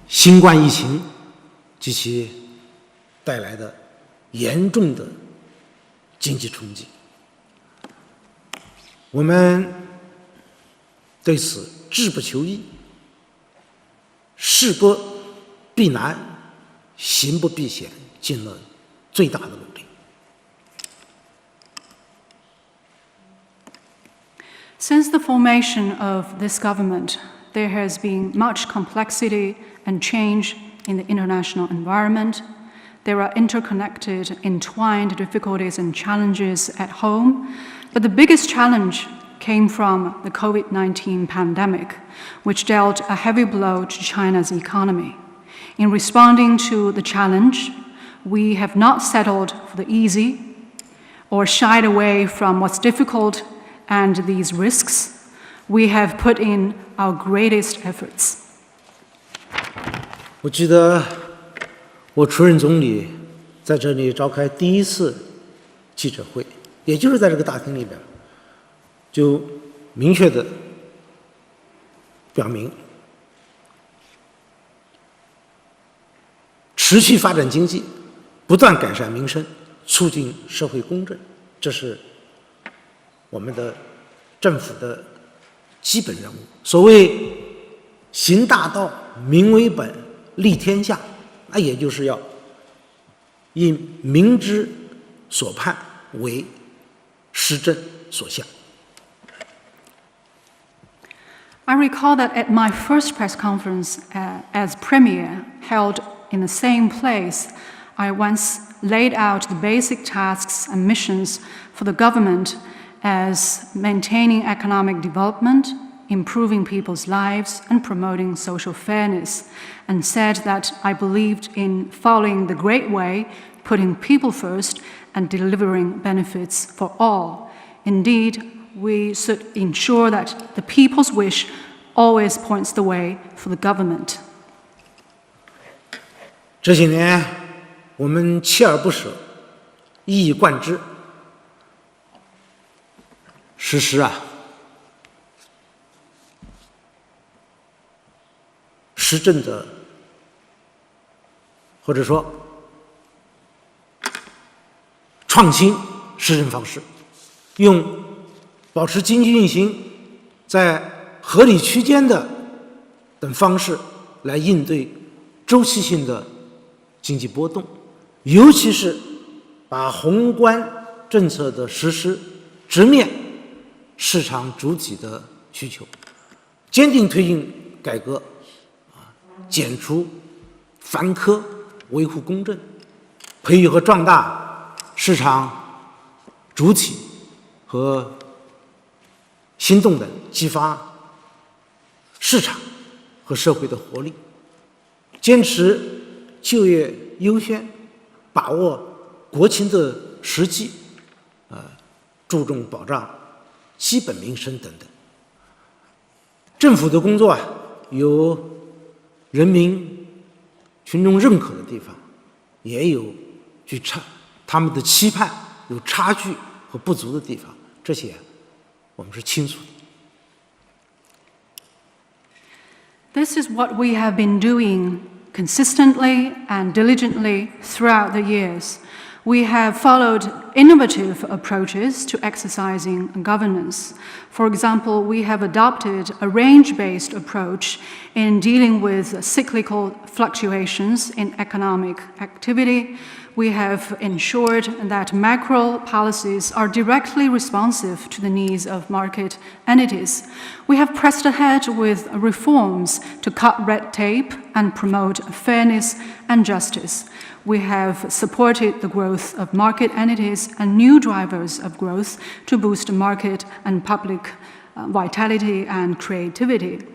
新冠疫情及其带来的严重的经济冲击。我们对此志不求易，事不避难，行不避险，尽了最大的努力。Since the formation of this government, there has been much complexity and change in the international environment. There are interconnected, entwined difficulties and challenges at home, but the biggest challenge came from the COVID-19 pandemic, which dealt a heavy blow to China's economy. In responding to the challenge, we have not settled for the easy or shied away from what's difficult and these risks. We have put in our greatest efforts. 我记得我出任总理，在这里召开第1次记者会，也就是在这个大厅里边，就明确地表明，持续发展经济，不断改善民生，促进社会公正，这是我们的政府的基本任务。所谓行大道，民为本，利天下，那也就是要以民之所盼为施政所向。I recall that at my first press conference as Premier, held in the same place, I once laid out the basic tasks and missions for the government as maintaining economic development, improving people's lives, and promoting social fairness, and said that I believed in following the Great Way, putting people first, and delivering benefits for all. Indeed, we should ensure that the people's wish always points the way for the government. 这些年，我们锲而不舍，一以贯之，实施施政的，或者说创新施政方式，用保持经济运行在合理区间的等方式来应对周期性的经济波动，尤其是把宏观政策的实施直面市场主体的需求，坚定推进改革，减除繁苛，维护公正，培育和壮大市场主体和新动能，激发市场和社会的活力，坚持就业优先，把握国情的实际，注重保障基本民生等等。政府的工作有人民群众认可的地方，也有他们的期盼有差距和不足的地方，这些我们是清楚的。This is what we have been doing consistently and diligently throughout the years. We have followed innovative approaches to exercising governance. For example, we have adopted a range-based approach in dealing with cyclical fluctuations in economic activity. We have ensured that macro policies are directly responsive to the needs of market entities. We have pressed ahead with reforms to cut red tape and promote fairness and justice. We have supported the growth of market entities and new drivers of growth to boost market and public vitality and creativity.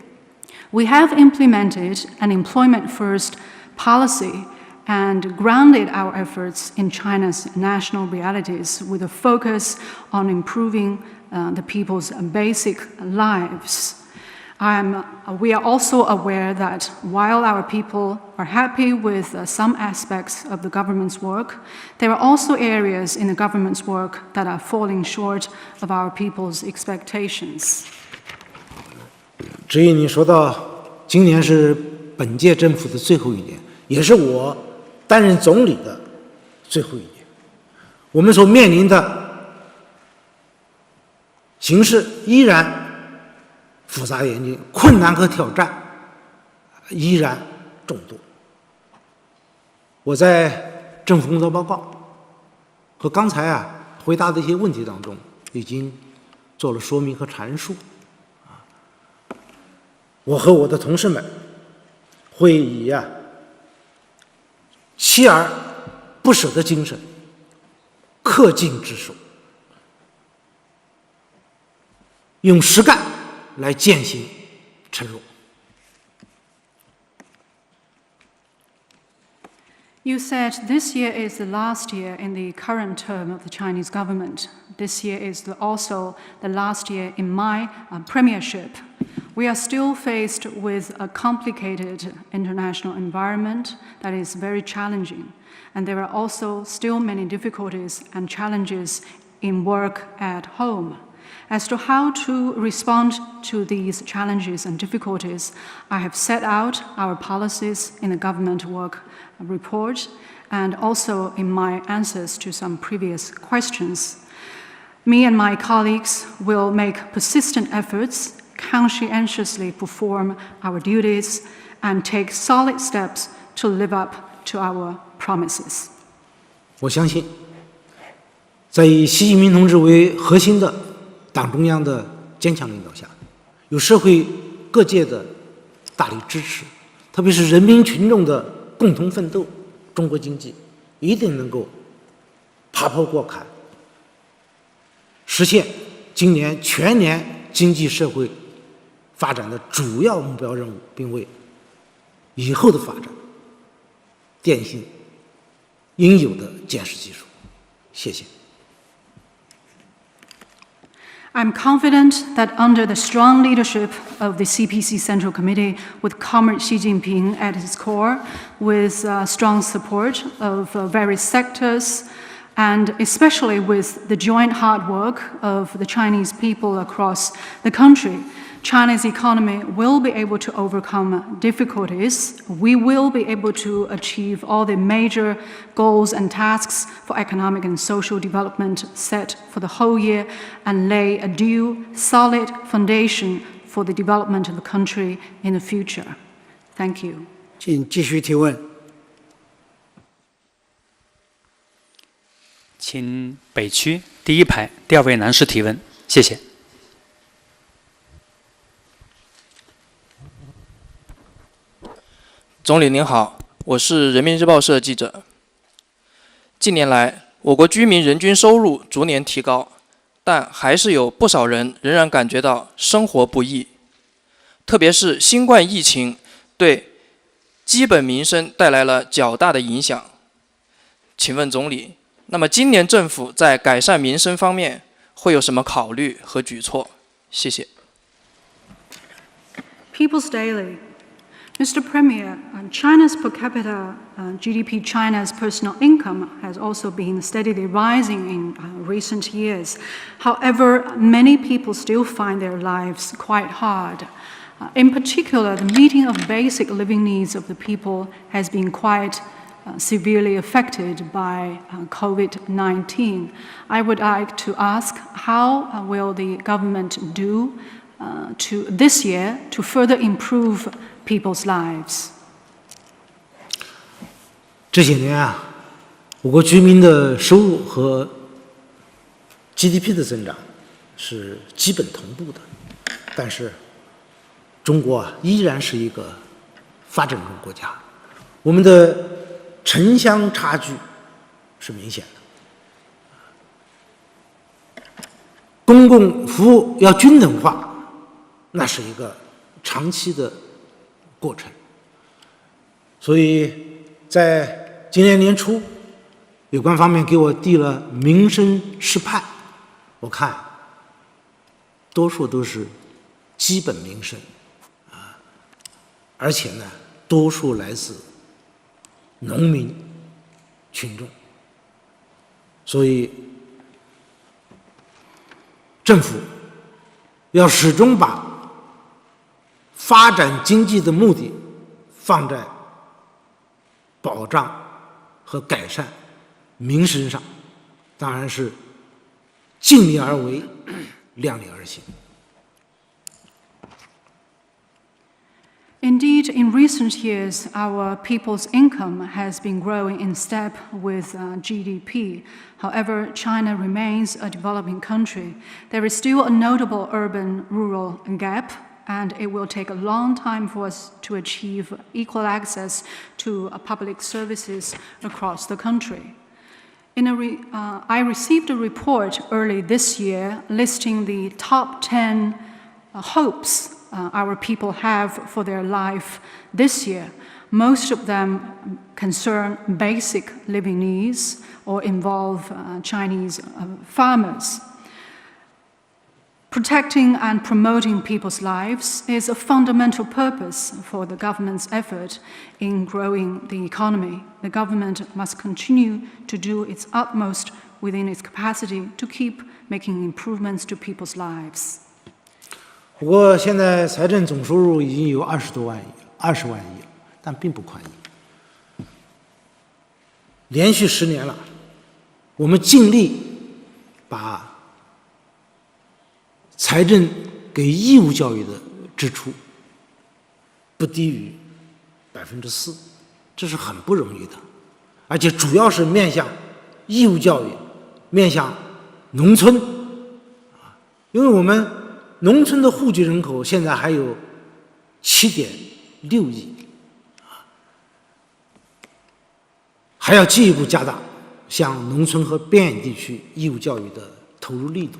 We have implemented an employment-first policy and grounded our efforts in China's national realities with a focus on improving the people's basic lives. We are also aware that while our people are happy with some aspects of the government's work, there are also areas in the government's work that are falling short of our people's expectations. 至于你说到今年是本届政府的最后一年，也是我担任总理的最后一年，我们所面临的形势依然复杂严峻，困难和挑战依然众多。我在政府工作报告和刚才回答的一些问题当中，已经做了说明和阐述。我和我的同事们会以锲而不舍的精神，恪尽职守，用实干来践行承诺。You said this year is the last year in the current term of the Chinese government. This year is also the last year in my premiership. We are still faced with a complicated international environment that is very challenging, and there are also still many difficulties and challenges in work at home. As to how to respond to these challenges and difficulties, I have set out our policies in the government work report and also in my answers to some previous questions. Me and my colleagues will make persistent efforts, conscientiously perform our duties, and take solid steps to live up to our promises. 我相信，在以习近平同志为核心的党中央的坚强领导下，有社会各界的大力支持，特别是人民群众的共同奋斗，中国经济一定能够爬坡过坎，实现今年全年经济社会发展的主要目标任务，并为以后的发展奠定应有的建设基础。谢谢。I'm confident that under the strong leadership of the CPC Central Committee, with Comrade Xi Jinping at its core, with strong support of various sectors, And especially with the joint hard work of the Chinese people across the country, China's economy will be able to overcome difficulties. We will be able to achieve all the major goals and tasks for economic and social development set for the whole year and lay a due, solid foundation for the development of the country in the future. Thank you. 请继续提问。请北区第一排第二位男士提问，谢谢。总理您好，我是人民日报社记者。近年来，我国居民人均收入逐年提高，但还是有不少人仍然感觉到生活不易，特别是新冠疫情对基本民生带来了较大的影响。请问总理，那么今年政府在改善民生方面会有什么考虑和举措？谢谢。People's Daily. Mr. Premier, China's per capita GDP, China's personal income has also been steadily rising in recent years. However, many people still find their lives quite hard. In particular, the meeting of basic living needs of the people has been quite severely affected by COVID-19. I would like to ask, how will the government do this year to further improve people's lives? 这些年啊，我国居民的收入和 GDP 的增长是基本同步的，但是中国啊依然是一个发展中国家，我们的城乡差距是明显的，公共服务要均等化，那是一个长期的过程。所以在今年年初，有关方面给我递了民生示范，我看多数都是基本民生而且呢，多数来自农民群众，所以政府要始终把发展经济的目的放在保障和改善民生上，当然是尽力而为，量力而行。Indeed, in recent years, our people's income has been growing in step with GDP. However, China remains a developing country. There is still a notable urban-rural gap, and it will take a long time for us to achieve equal access to public services across the country. I received a report early this year listing the top 10 hopes our people have for their life this year. Most of them concern basic living needs or involve Chinese farmers. Protecting and promoting people's lives is a fundamental purpose for the government's effort in growing the economy. The government must continue to do its utmost within its capacity to keep making improvements to people's lives. 不过现在财政总收入已经有20万亿，但并不宽裕。连续10年了，我们尽力把财政给义务教育的支出不低于4%，这是很不容易的，而且主要是面向义务教育，面向农村，因为我们农村的户籍人口现在还有7.6亿，还要进一步加大向农村和边远地区义务教育的投入力度。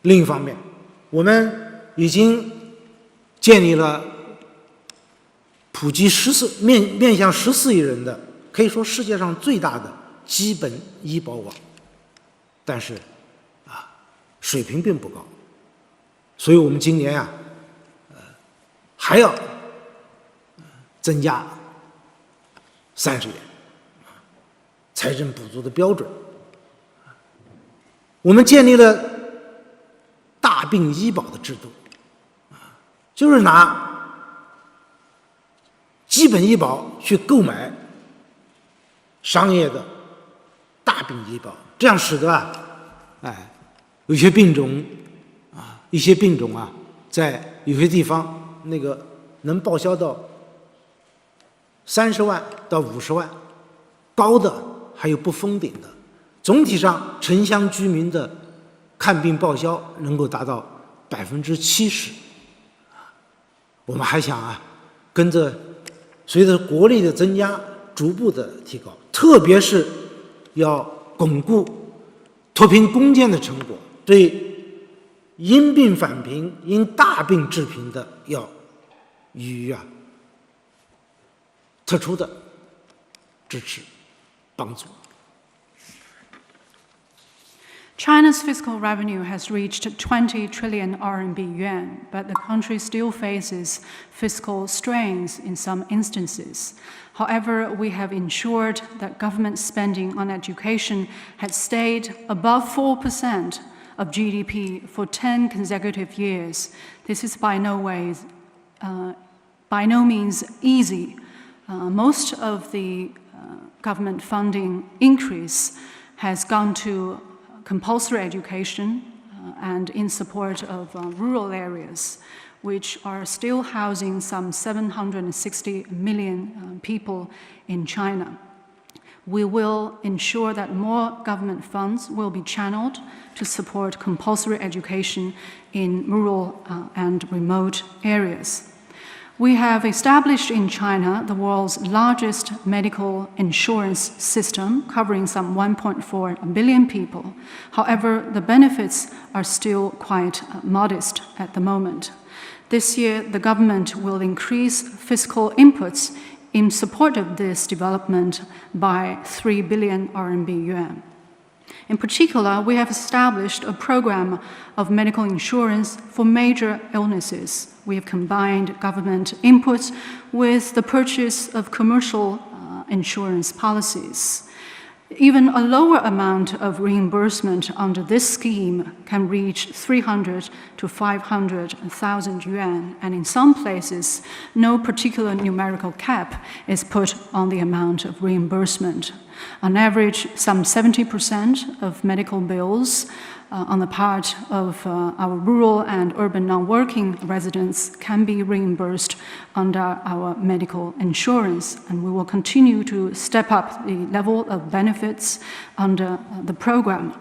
另一方面，我们已经建立了普及面向14亿人的，可以说世界上最大的基本医保网，但是水平并不高。所以我们今年还要增加30元财政补助的标准，我们建立了大病医保的制度，就是拿基本医保去购买商业的大病医保，这样使得有些病种在有些地方那个能报销到30万到50万，高的还有不封顶的。总体上，城乡居民的看病报销能够达到70%。我们还想跟着随着国力的增加，逐步的提高，特别是要巩固脱贫攻坚的成果，对因病返贫、因大病致贫的要予以特殊的支持帮助。China's fiscal revenue has reached 20 trillion RMB yuan, but the country still faces fiscal strains in some instances. However, we have ensured that government spending on education has stayed above 4% of GDP for 10 consecutive years. This is by no means easy. Most of the government funding increase has gone to compulsory education and in support of rural areas, which are still housing some 760 million people in China. We will ensure that more government funds will be channeled to support compulsory education in rural and remote areas. We have established in China the world's largest medical insurance system, covering some 1.4 billion people. However, the benefits are still quite modest at the moment. This year, the government will increase fiscal inputs in support of this development by 3 billion RMB yuan. In particular, we have established a program of medical insurance for major illnesses. We have combined government inputs with the purchase of commercial insurance policies. Even a lower amount of reimbursement under this scheme can reach 300 to 500,000 yuan, and in some places, no particular numerical cap is put on the amount of reimbursement. On average, some 70% of medical bills on the part of our rural and urban non-working residents can be reimbursed under our medical insurance, and we will continue to step up the level of benefits under the program.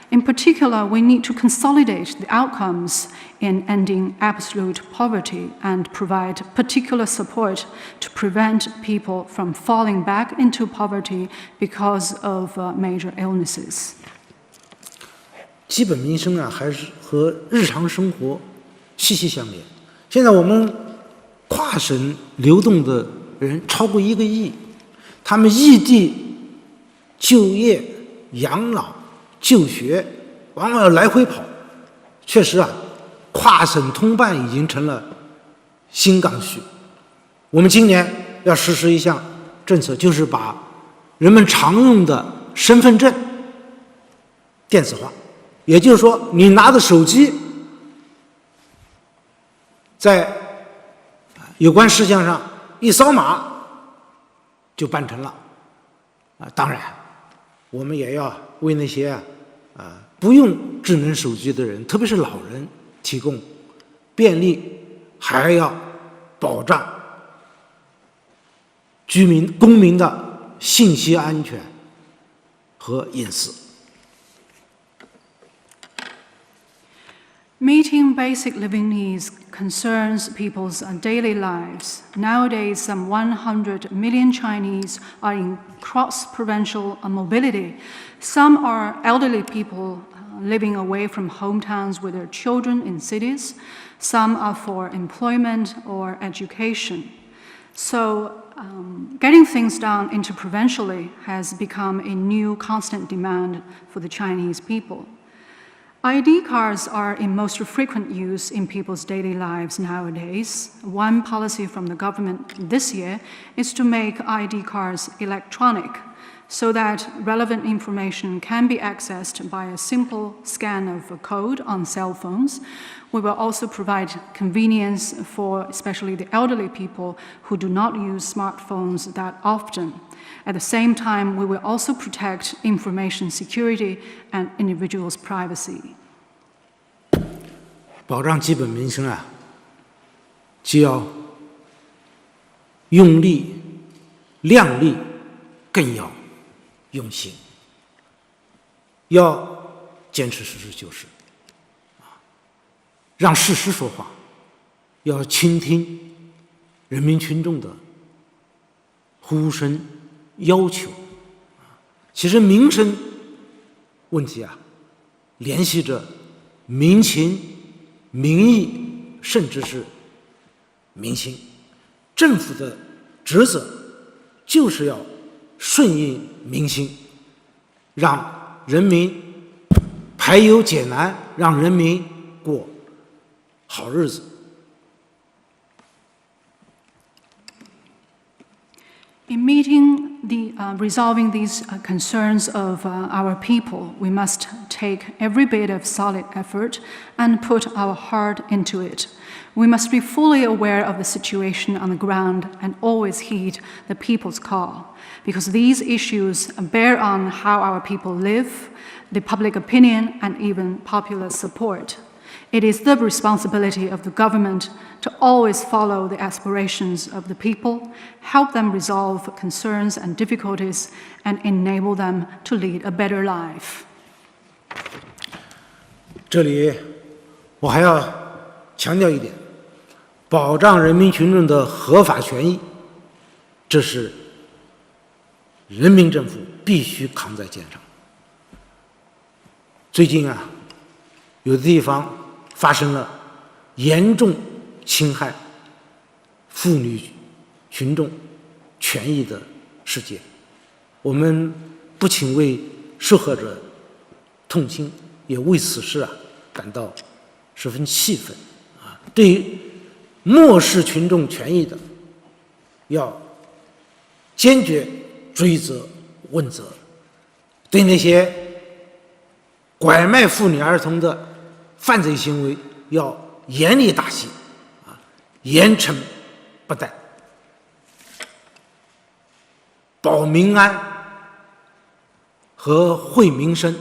In particular, we need to consolidate the outcomes in ending absolute poverty and provide particular support to prevent people from falling back into poverty because of major illnesses. 基本民生还是和日常生活息息相连。现在我们跨省流动的人超过1个亿，他们异地就业、养老、就学，往往要来回跑。确实跨省通办已经成了新刚需。我们今年要实施一项政策，就是把人们常用的身份证电子化。也就是说，你拿着手机，在有关事项上一扫码就办成了。当然，我们也要为那些不用智能手机的人，特别是老人提供便利，还要保障公民的信息安全和隐私。Meeting basic living needs concerns people's daily lives. Nowadays, some 100 million Chinese are in cross-provincial mobility. Some are elderly people living away from hometowns with their children in cities. Some are for employment or education. So, getting things done interprovincially has become a new constant demand for the Chinese people. ID cards are in most frequent use in people's daily lives nowadays. One policy from the government this year is to make ID cards electronic. so that relevant information can be accessed by a simple scan of a code on cell phones. We will also provide convenience for especially the elderly people who do not use smartphones that often. At the same time, we will also protect information security and individuals' privacy. 保障基本民生啊，既要用力、量力，更要用心，要坚持实事求是，让事实说话，要倾听人民群众的呼声、要求。其实民生问题啊，联系着民情、民意，甚至是民心。政府的职责就是要顺应民心，让人民排忧解难，让人民过好日子。In meeting resolving these concerns of our people, we must take every bit of solid effort and put our heart into it. We must be fully aware of the situation on the ground and always heed the people's call, because these issues bear on how our people live, the public opinion, and even popular support. It is the responsibility of the government to always follow the aspirations of the people, help them resolve concerns and difficulties, and enable them to lead a better life. 这里我还要强调一点，保障人民群众的合法权益，这是人民政府必须扛在肩上。最近啊，有的地方发生了严重侵害妇女群众权益的事件，我们不仅为受害者痛心，也为此事啊感到十分气愤啊！对于漠视群众权益的，要坚决追责问责；对那些拐卖妇女儿童的犯罪行为，要严厉打击，严惩不贷。保民安和惠民生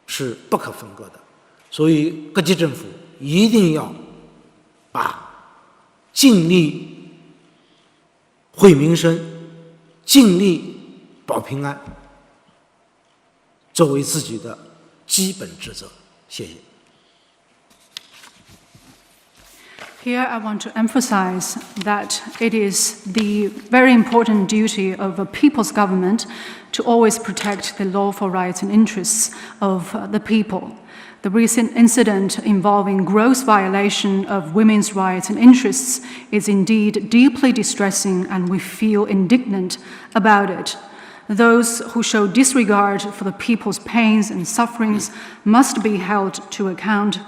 是不可分割的，所以各级政府一定要把尽力惠民生、尽力保平安作为自己的基本职责。谢谢。Here I want to emphasize that it is the very important duty of a people's government to always protect the lawful rights and interests of the people. The recent incident involving gross violation of women's rights and interests is indeed deeply distressing, and we feel indignant about it. Those who show disregard for the people's pains and sufferings must be held to account.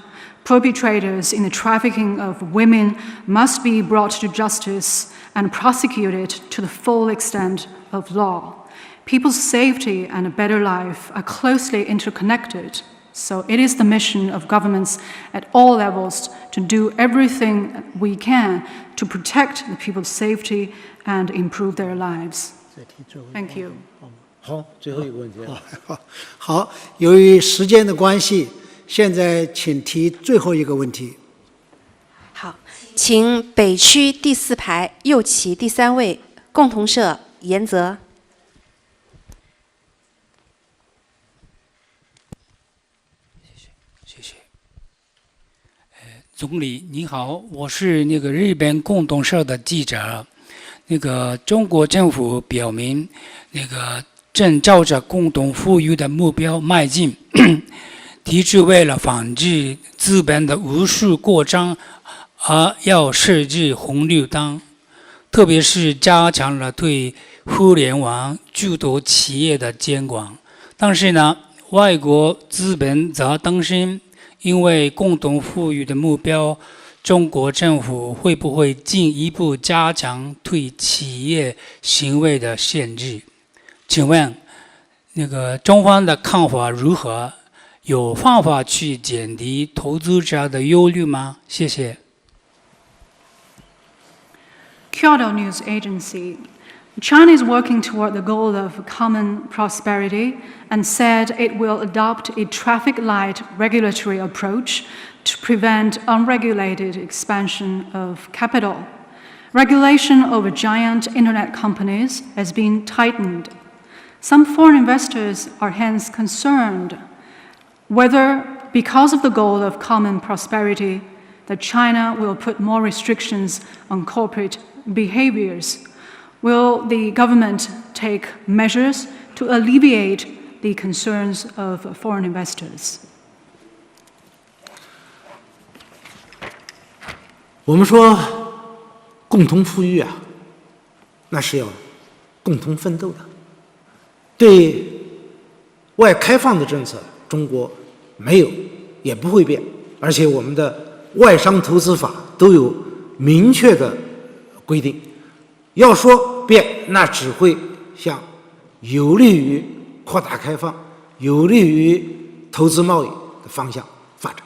Perpetrators in the trafficking of women must be brought to justice and prosecuted to the full extent of law. People's safety and a better life are closely interconnected, so it is the mission of governments at all levels to do everything we can to protect the people's safety and improve their lives. Thank you. 好，最后一个问题。好，由于时间的关系，现在请提最后一个问题。好，请北区第4排右旗第3位共同社严泽。谢谢。总理你好，我是日本共同社的记者。中国政府表明，正照着共同富裕的目标迈进。提出为了防止资本的无序扩张而要设置红绿灯，特别是加强了对互联网巨头企业的监管。但是呢，外国资本则担心，因为共同富裕的目标，中国政府会不会进一步加强对企业行为的限制？请问那个中方的看法如何？有方法去减低投资者的忧虑吗？谢谢。Kyoto News Agency. China is working toward the goal of common prosperity and said it will adopt a traffic light regulatory approach to prevent unregulated expansion of capital. Regulation over giant internet companies has been tightened. Some foreign investors are hence concerned whether, because of the goal of common prosperity, that China will put more restrictions on corporate behaviors. Will the government take measures to alleviate the concerns of foreign investors? 我们说共同富裕啊，那是要共同奋斗的。对外开放的政策，中国没有也不会变，而且我们的外商投资法都有明确的规定。要说变，那只会向有利于扩大开放、有利于投资贸易的方向发展。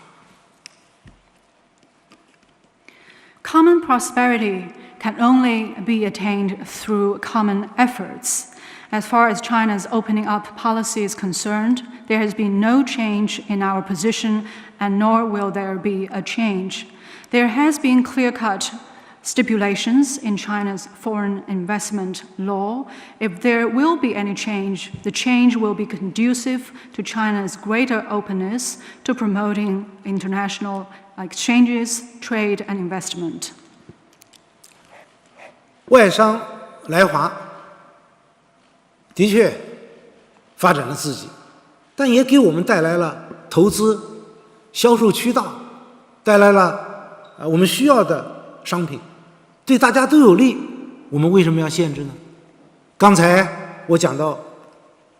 Common prosperity can only be attained through common efforts. As far as China's opening up policy is concerned, there has been no change in our position, and nor will there be a change. There has been clear-cut stipulations in China's foreign investment law. If there will be any change, the change will be conducive to China's greater openness to promoting international exchanges, trade, and investment. 外商来华的确发展了自己，但也给我们带来了投资、销售渠道，带来了我们需要的商品，对大家都有利。我们为什么要限制呢？刚才我讲到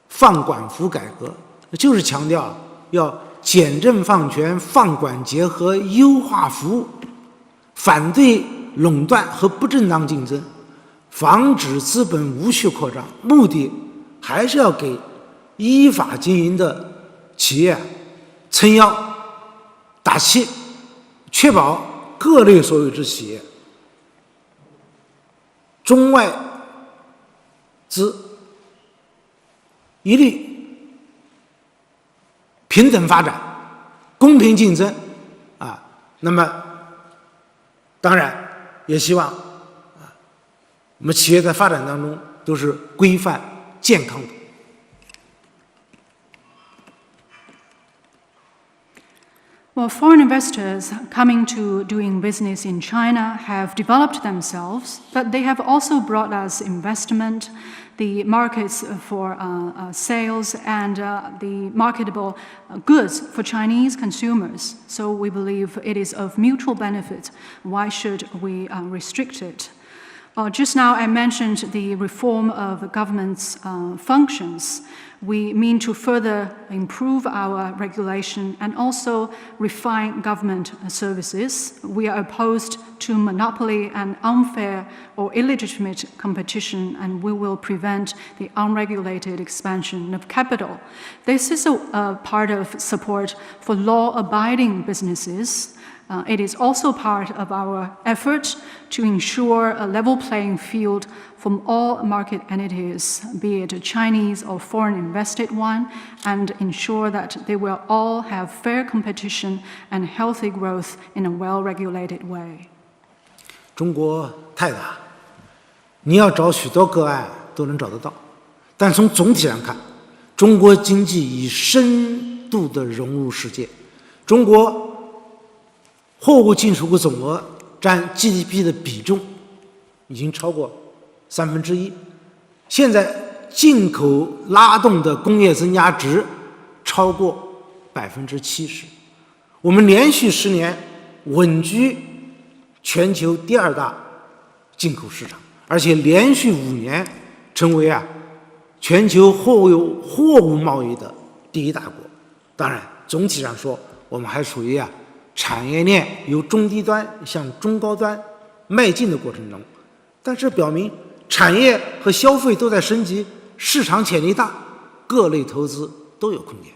放管服改革，就是强调要简政放权、放管结合、优化服务，反对垄断和不正当竞争，防止资本无序扩张，目的还是要给依法经营的企业撑腰打气，确保各类所有制企业中外资一律平等发展、公平竞争啊。那么当然也希望我们企业在发展当中都是规范健康的。Well, foreign investors coming to doing business in China have developed themselves, but they have also brought us investment, the markets for sales, and the marketable goods for Chinese consumers. So we believe it is of mutual benefit. Why should we restrict it? Just now I mentioned the reform of the government's functions. We mean to further improve our regulation and also refine government services. We are opposed to monopoly and unfair or illegitimate competition, and we will prevent the unregulated expansion of capital. This is a part of support for law-abiding businesses. It is also part of our effort to ensure a level playing field from all market entities, be it a Chinese or foreign invested one, and ensure that they will all have fair competition and healthy growth in a well-regulated way. 中国太大，你要找许多个案都能找得到，但从总体上看，中国经济已深度地融入世界，中国货物进出口总额占 GDP 的比重已经超过1/3，现在进口拉动的工业增加值超过70%，我们连续10年稳居全球第2大进口市场，而且连续5年成为全球货物贸易的第1大国。当然，总体上说，我们还处于产业链由中低端向中高端迈进的过程中，但是表明产业和消费都在升级，市场潜力大，各类投资都有空间。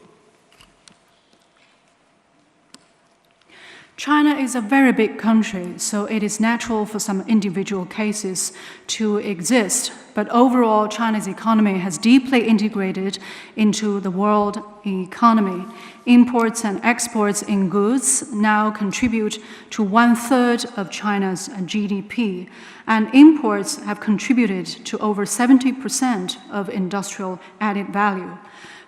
China is a very big country, so it is natural for some individual cases to exist. But overall, China's economy has deeply integrated into the world economy. Imports and exports in goods now contribute to 1/3 of China's GDP, and imports have contributed to over 70% of industrial added value.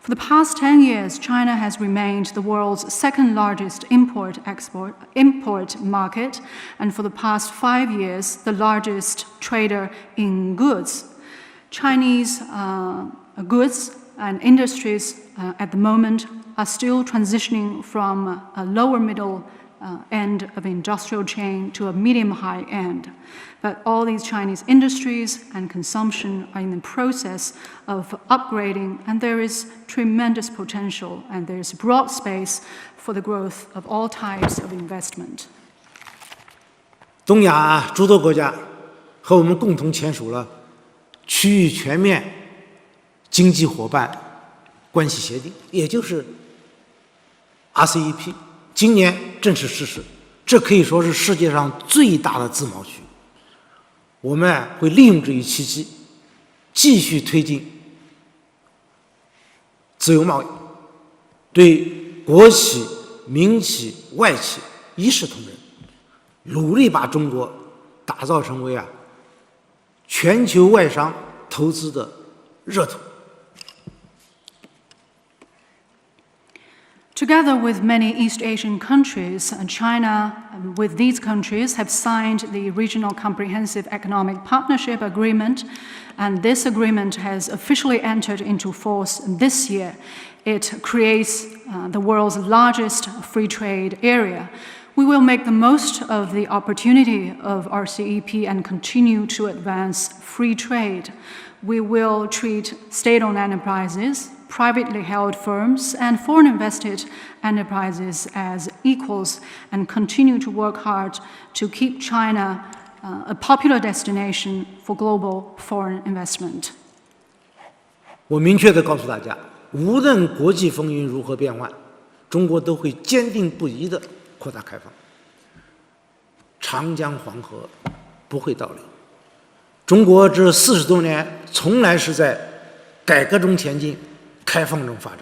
For the past 10 years, China has remained the world's second largest import market, and for the past 5 years, the largest trader in goods. Chinese goods and industries at the moment are still transitioning from a lower middle end of industrial chain to a medium-high end. But all these Chinese industries and consumption are in the process of upgrading, and there is tremendous potential, and there is broad space for the growth of all types of investment. 东亚诸多国家和我们共同签署了区域全面经济伙伴关系协定，也就是 RCEP， 今年正式实施。这可以说是世界上最大的自贸区。我们会利用这一契机，继续推进自由贸易，对国企、民企、外企一视同仁，努力把中国打造成为全球外商投资的热土。Together with many East Asian countries, China, with these countries, have signed the Regional Comprehensive Economic Partnership Agreement, and this agreement has officially entered into force this year. It creates the world's largest free trade area. We will make the most of the opportunity of RCEP and continue to advance free trade. We will treat state-owned enterprises, privately held firms, and foreign invested enterprises as equals and continue to work hard to keep China a popular destination for global foreign investment. 我明确地告诉大家，无论国际风云如何变幻，中国都会坚定不移地扩大开放。长江黄河不会倒流。中国这40多年从来是在改革中前进，开放中发展。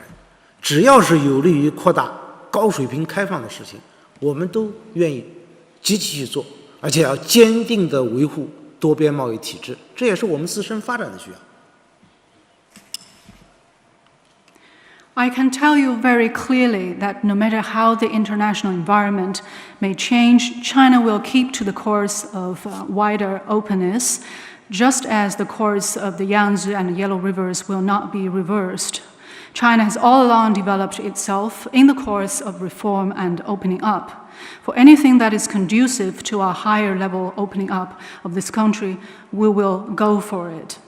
只要是有利于扩大高水平开放的事情，我们都愿意积极去做，而且要坚定地维护多边贸易体制，这也是我们自身发展的需要。I can tell you very clearly that no matter how the international environment may change, China will keep to the course of wider openness, just as the course of the Yangtze and the Yellow Rivers will not be reversed. China has all along developed itself in the course of reform and opening up. For anything that is conducive to a higher level opening up of this country, we will go for it.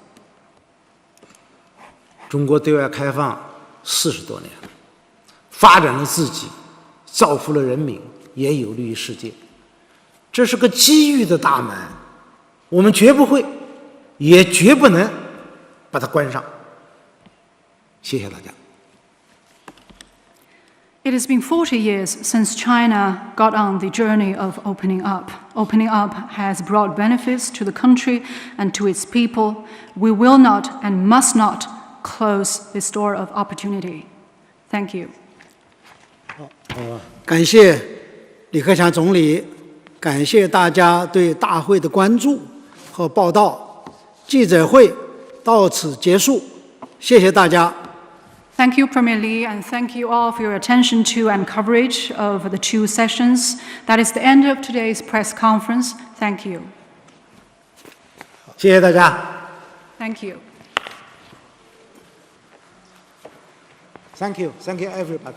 中国对外开放40多年，发展了自己，造福了人民，也有利于世界。这是个机遇的大门，我们绝不会，也绝不能把它关上。谢谢大家。It has been 40 years since China got on the journey of opening up. Opening up has brought benefits to the country and to its people. We will not and must not close this door of opportunity. Thank you. 感谢李克强总理，感谢大家对大会的关注和报道。记者会到此结束，谢谢大家。Thank you, Premier Li, and thank you all for your attention to and coverage of the 2 sessions. That is the end of today's press conference. Thank you. 谢谢大家。Thank you. Thank you. Thank you, everybody.